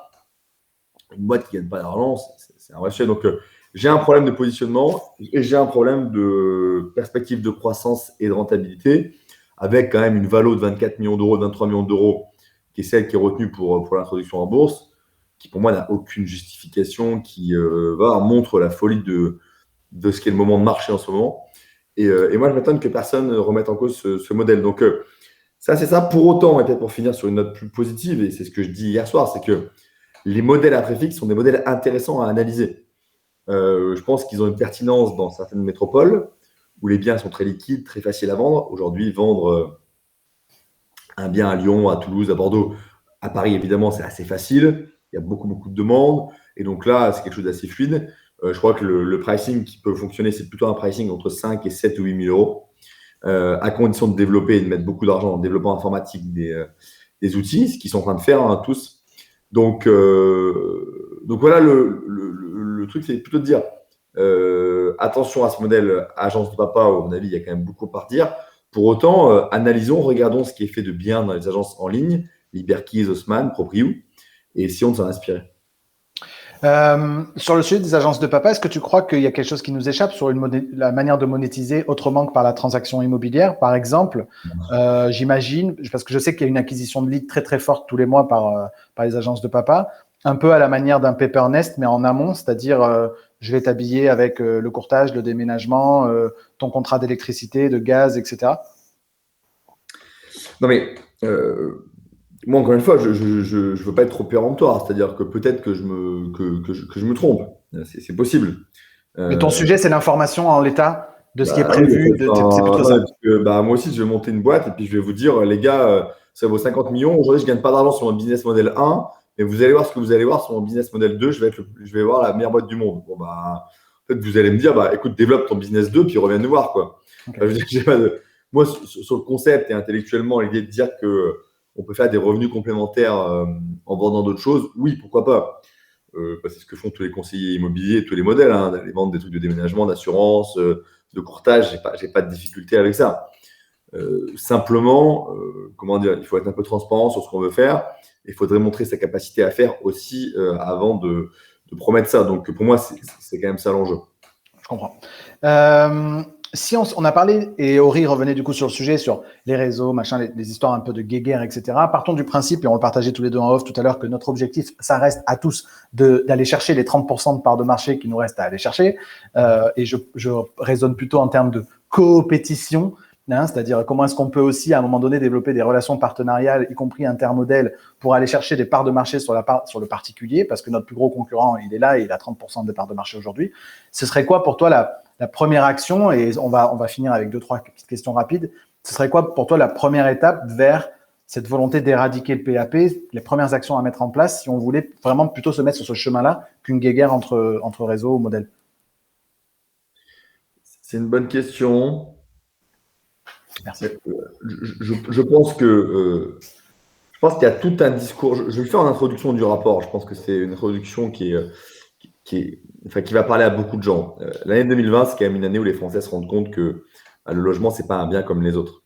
S2: une boîte qui ne gagne pas d'argent, c'est un vrai sujet. Donc, j'ai un problème de positionnement et j'ai un problème de perspective de croissance et de rentabilité. avec quand même une valo de 24 millions d'euros, de 23 millions d'euros, qui est celle qui est retenue pour l'introduction en bourse, qui pour moi n'a aucune justification, qui montre la folie de ce qu'est le moment de marché en ce moment. Et moi, je m'étonne que personne ne remette en cause ce modèle. Donc, ça, c'est ça. Pour autant, et peut-être pour finir sur une note plus positive, et c'est ce que je dis hier soir, c'est que les modèles à prix fixe sont des modèles intéressants à analyser. Je pense qu'ils ont une pertinence dans certaines métropoles où les biens sont très liquides, très faciles à vendre. Aujourd'hui, vendre un bien à Lyon, à Toulouse, à Bordeaux, à Paris, évidemment, c'est assez facile. Il y a beaucoup, beaucoup de demandes. Et donc là, c'est quelque chose d'assez fluide. Je crois que le pricing qui peut fonctionner, c'est plutôt un pricing entre 5 et 7 ou 8 000 euros, à condition de développer et de mettre beaucoup d'argent dans le développement informatique des outils, ce qu'ils sont en train de faire tous. Donc voilà, le truc, c'est plutôt de dire attention à ce modèle agence de papa, où, à mon avis, il y a quand même beaucoup à dire. Pour autant, analysons, regardons ce qui est fait de bien dans les agences en ligne, Liberkeys, Haussmann, Propriou, et essayons de s'en inspirer.
S1: Sur le sujet des agences de papa, est-ce que tu crois qu'il y a quelque chose qui nous échappe sur la manière de monétiser autrement que par la transaction immobilière? Par exemple, j'imagine, parce que je sais qu'il y a une acquisition de leads très très forte tous les mois par les agences de papa, un peu à la manière d'un paper nest, mais en amont, c'est-à-dire je vais t'habiller avec le courtage, le déménagement, ton contrat d'électricité, de gaz, etc.
S2: Non mais moi, encore une fois, je ne veux pas être trop péremptoire, c'est-à-dire que peut-être que je me trompe, c'est possible.
S1: Mais ton sujet, c'est l'information en l'état de ce qui est
S2: Oui,
S1: prévu. C'est plutôt ça.
S2: parce que, moi aussi, je vais monter une boîte et puis je vais vous dire, les gars, ça vaut 50 millions. Aujourd'hui, je ne gagne pas d'argent sur mon business model 1, mais vous allez voir ce que vous allez voir sur mon business model 2. Je vais voir la meilleure boîte du monde. Bon, peut-être vous allez me dire, écoute, développe ton business 2 puis reviens nous voir, quoi. Okay. Moi, sur le concept et intellectuellement, l'idée de dire que on peut faire des revenus complémentaires en vendant d'autres choses, oui, pourquoi pas. C'est ce que font tous les conseillers immobiliers, tous les modèles, d'aller vendre des trucs de déménagement, d'assurance, de courtage. J'ai pas de difficulté avec ça. Simplement, il faut être un peu transparent sur ce qu'on veut faire. Il faudrait montrer sa capacité à faire aussi avant de promettre ça. Donc, pour moi, c'est quand même ça l'enjeu.
S1: Je comprends. Si on a parlé, et Ori revenait du coup sur le sujet, sur les réseaux, machin, les histoires un peu de guéguerre, etc. Partons du principe, et on le partageait tous les deux en off tout à l'heure, que notre objectif, ça reste à tous d'aller chercher les 30% de parts de marché qui nous restent à aller chercher. Et je raisonne plutôt en termes de coopétition, c'est-à-dire comment est-ce qu'on peut aussi, à un moment donné, développer des relations partenariales, y compris intermodèles, pour aller chercher des parts de marché sur le particulier, parce que notre plus gros concurrent, il est là, et il a 30% de parts de marché aujourd'hui. Ce serait quoi pour toi la première action, et on va finir avec 2-3 petites questions rapides, ce serait quoi pour toi la première étape vers cette volonté d'éradiquer le PAP, les premières actions à mettre en place si on voulait vraiment plutôt se mettre sur ce chemin-là qu'une guéguerre entre réseaux ou modèles?
S2: C'est une bonne question.
S1: Merci.
S2: Je pense qu'il y a tout un discours. Je vais le faire en introduction du rapport. Je pense que c'est une introduction qui va parler à beaucoup de gens. L'année 2020, c'est quand même une année où les Français se rendent compte que le logement, c'est pas un bien comme les autres.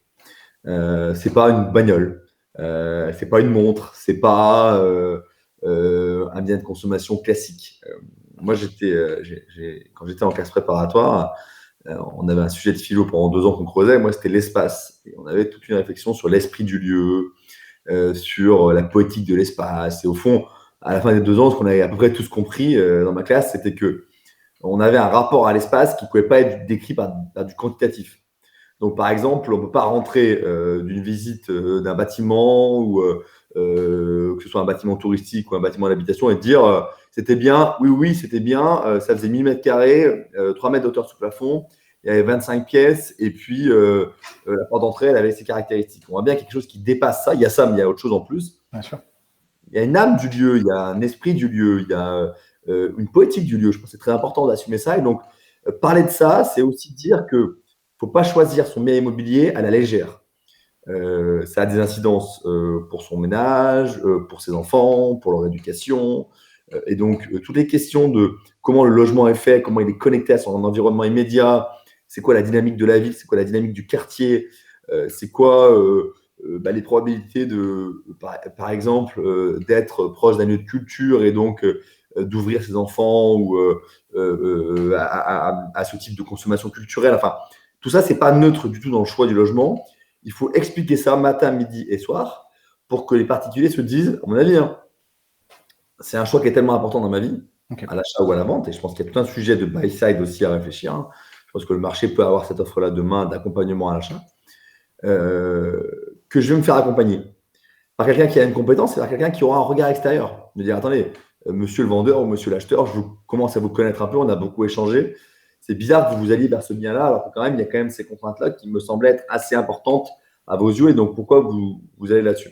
S2: C'est pas une bagnole, c'est pas une montre, c'est pas un bien de consommation classique. Moi, quand j'étais en classe préparatoire, on avait un sujet de philo pendant 2 ans qu'on creusait. Moi, c'était l'espace. Et on avait toute une réflexion sur l'esprit du lieu, sur la poétique de l'espace. Et au fond, à la fin des 2 ans, ce qu'on avait à peu près tous compris dans ma classe, c'était que on avait un rapport à l'espace qui ne pouvait pas être décrit par du quantitatif. Donc, par exemple, on ne peut pas rentrer d'une visite d'un bâtiment ou que ce soit un bâtiment touristique ou un bâtiment d'habitation et dire c'était bien, oui, c'était bien, ça faisait 1000 mètres carrés, 3 mètres d'auteur sous plafond, il y avait 25 pièces et puis la porte d'entrée, elle avait ses caractéristiques. On voit bien quelque chose qui dépasse ça. Il y a ça, mais il y a autre chose en plus.
S1: Bien sûr.
S2: Il y a une âme du lieu, il y a un esprit du lieu, il y a une poétique du lieu. Je pense que c'est très important d'assumer ça. Et donc, parler de ça, c'est aussi dire qu'il ne faut pas choisir son bien immobilier à la légère. Ça a des incidences pour son ménage, pour ses enfants, pour leur éducation. Et donc, toutes les questions de comment le logement est fait, comment il est connecté à son environnement immédiat, c'est quoi la dynamique de la ville, c'est quoi la dynamique du quartier, c'est quoi les probabilités par exemple, d'être proche d'un lieu de culture et donc d'ouvrir ses enfants ou à ce type de consommation culturelle. Enfin, tout ça, c'est pas neutre du tout dans le choix du logement. Il faut expliquer ça matin, midi et soir pour que les particuliers se disent, à mon avis, hein, c'est un choix qui est tellement important dans ma vie, à l'achat ou à la vente, et je pense qu'il y a tout un sujet de buy side aussi à réfléchir. Hein. Je pense que le marché peut avoir cette offre-là demain d'accompagnement à l'achat, que je vais me faire accompagner par quelqu'un qui a une compétence et par quelqu'un qui aura un regard extérieur. Me dire, attendez, monsieur le vendeur ou monsieur l'acheteur, je commence à vous connaître un peu, on a beaucoup échangé. C'est bizarre que vous alliez vers ce bien-là, alors que quand même, il y a quand même ces contraintes-là qui me semblaient être assez importantes à vos yeux, et donc pourquoi vous allez là-dessus.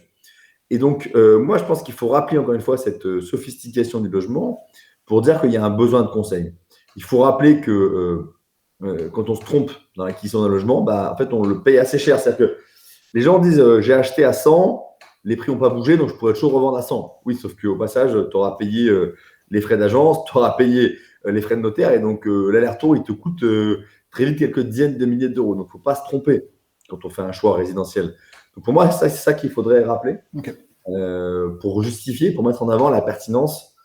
S2: Et donc, moi, je pense qu'il faut rappeler encore une fois cette sophistication du logement pour dire qu'il y a un besoin de conseil. Il faut rappeler que quand on se trompe dans l'acquisition d'un logement, en fait, on le paye assez cher. C'est-à-dire que les gens disent j'ai acheté à 100, les prix n'ont pas bougé, donc je pourrais toujours revendre à 100. Oui, sauf qu'au passage, tu auras payé les frais d'agence, tu auras payé les frais de notaire, et donc l'aller-retour, il te coûte très vite quelques dizaines de milliers d'euros. Donc, il ne faut pas se tromper quand on fait un choix résidentiel. Donc pour moi, c'est ça qu'il faudrait rappeler pour justifier, pour mettre en avant la pertinence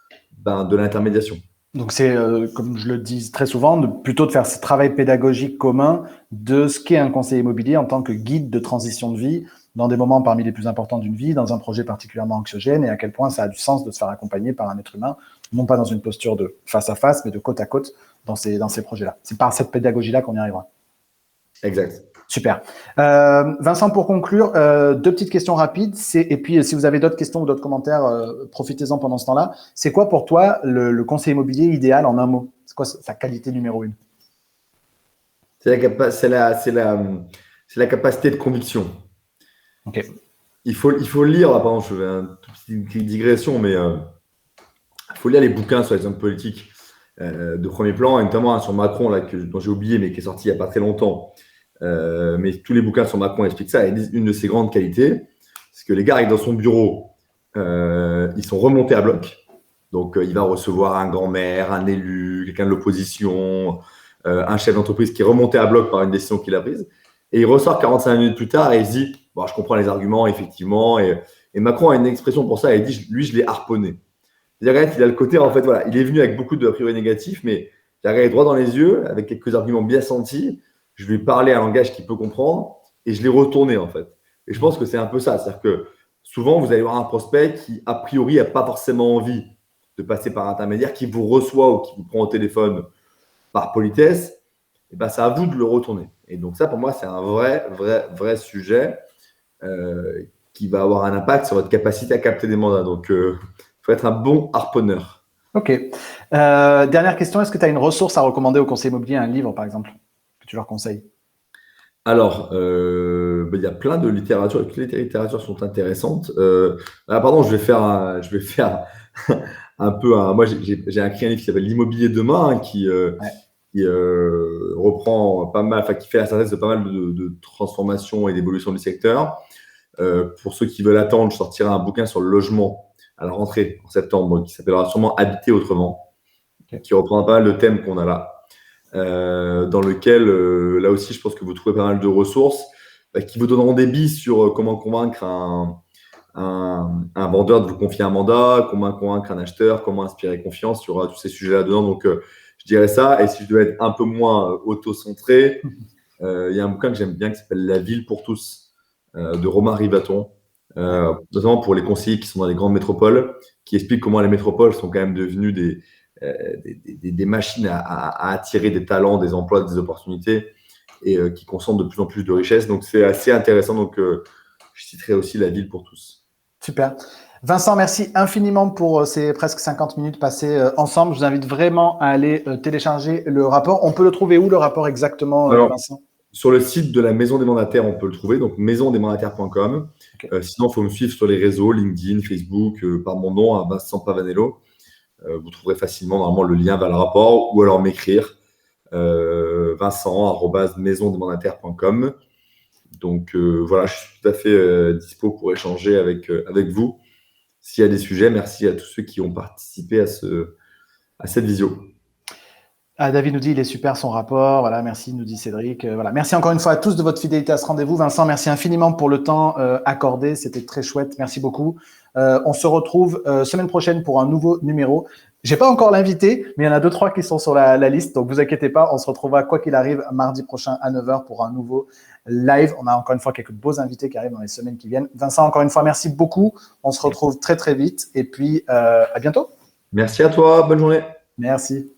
S2: de l'intermédiation.
S1: Donc c'est, comme je le dis très souvent, plutôt de faire ce travail pédagogique commun de ce qu'est un conseiller immobilier en tant que guide de transition de vie dans des moments parmi les plus importants d'une vie, dans un projet particulièrement anxiogène, et à quel point ça a du sens de se faire accompagner par un être humain, non pas dans une posture de face à face, mais de côte à côte dans ces projets-là. C'est par cette pédagogie-là qu'on y arrivera.
S2: Exact.
S1: Super. Vincent, pour conclure, deux petites questions rapides. Et puis, si vous avez d'autres questions ou d'autres commentaires, profitez-en pendant ce temps-là. C'est quoi pour toi le conseiller immobilier idéal en un mot? C'est quoi sa qualité numéro 1?
S2: C'est la capacité de conviction.
S1: Okay.
S2: Il faut le lire. Là, pardon, je fais une petite digression, mais il faut lire les bouquins sur les hommes politiques de premier plan, et notamment sur Macron, là, dont j'ai oublié, mais qui est sorti il n'y a pas très longtemps. Mais tous les bouquins sur Macron expliquent ça. Et une de ses grandes qualités, c'est que les gars arrivent dans son bureau, ils sont remontés à bloc. Donc, il va recevoir un grand-maire, un élu, quelqu'un de l'opposition, un chef d'entreprise qui est remonté à bloc par une décision qu'il a prise. Et il ressort 45 minutes plus tard et il se dit bon, je comprends les arguments, effectivement. Et Macron a une expression pour ça. Il dit lui, je l'ai harponné. C'est-à-dire qu'il a le côté, en fait, voilà, il est venu avec beaucoup de priori négatifs, mais il a regardé droit dans les yeux, avec quelques arguments bien sentis. Je lui ai parlé un langage qu'il peut comprendre et je l'ai retourné, en fait. Et je pense que c'est un peu ça. C'est-à-dire que souvent, vous allez voir un prospect qui, a priori, n'a pas forcément envie de passer par un intermédiaire, qui vous reçoit ou qui vous prend au téléphone par politesse. Et ben, c'est à vous de le retourner. Et donc ça, pour moi, c'est un vrai sujet qui va avoir un impact sur votre capacité à capter des mandats. Donc, il faut être un bon harponneur.
S1: Ok. Dernière question, est-ce que tu as une ressource à recommander aux conseillers immobiliers, un livre, par exemple, que tu leur conseilles?
S2: Alors, il y a plein de littérature, et toutes les littératures sont intéressantes. Pardon, je vais faire un peu… Moi, j'ai écrit un livre qui s'appelle L'immobilier demain, qui reprend pas mal, qui fait la synthèse de pas mal de transformations et d'évolutions du secteur. Pour ceux qui veulent attendre, je sortirai un bouquin sur le logement à la rentrée en septembre, qui s'appellera sûrement Habiter autrement, qui reprend pas mal de thèmes qu'on a là. Dans lequel, là aussi, je pense que vous trouvez pas mal de ressources qui vous donneront des billes sur comment convaincre un vendeur de vous confier un mandat, comment convaincre un acheteur, comment inspirer confiance. Il y aura tous ces sujets-là dedans. Donc, je dirais ça. Et si je dois être un peu moins auto-centré, il y a un bouquin que j'aime bien qui s'appelle La ville pour tous de Romain Rivaton, notamment pour les conseillers qui sont dans les grandes métropoles, qui explique comment les métropoles sont quand même devenues des machines à attirer des talents, des emplois, des opportunités, et qui concentrent de plus en plus de richesses. Donc, c'est assez intéressant. Donc, je citerai aussi La ville pour tous.
S1: Super. Vincent, merci infiniment pour ces presque 50 minutes passées ensemble. Je vous invite vraiment à aller télécharger le rapport. On peut le trouver où, le rapport exactement, Vincent?
S2: Sur le site de la Maison des Mandataires, on peut le trouver, donc maisondesmandataires.com. Okay. Sinon, il faut me suivre sur les réseaux, LinkedIn, Facebook, par mon nom, Vincent Pavanello. Vous trouverez facilement normalement le lien vers le rapport, ou alors m'écrire vincent@maisondesmandataires.com. Donc voilà, je suis tout à fait dispo pour échanger avec vous. S'il y a des sujets, merci à tous ceux qui ont participé à cette visio.
S1: David nous dit il est super son rapport. Voilà, merci, nous dit Cédric. Voilà. Merci encore une fois à tous de votre fidélité à ce rendez-vous. Vincent, merci infiniment pour le temps accordé. C'était très chouette. Merci beaucoup. On se retrouve semaine prochaine pour un nouveau numéro. J'ai pas encore l'invité, mais il y en a 2-3 qui sont sur la liste. Donc, vous inquiétez pas, on se retrouvera quoi qu'il arrive mardi prochain à 9 h pour un nouveau live. On a encore une fois quelques beaux invités qui arrivent dans les semaines qui viennent. Vincent, encore une fois, merci beaucoup. On se retrouve très, très vite. Et puis, à bientôt.
S2: Merci à toi. Bonne journée.
S1: Merci.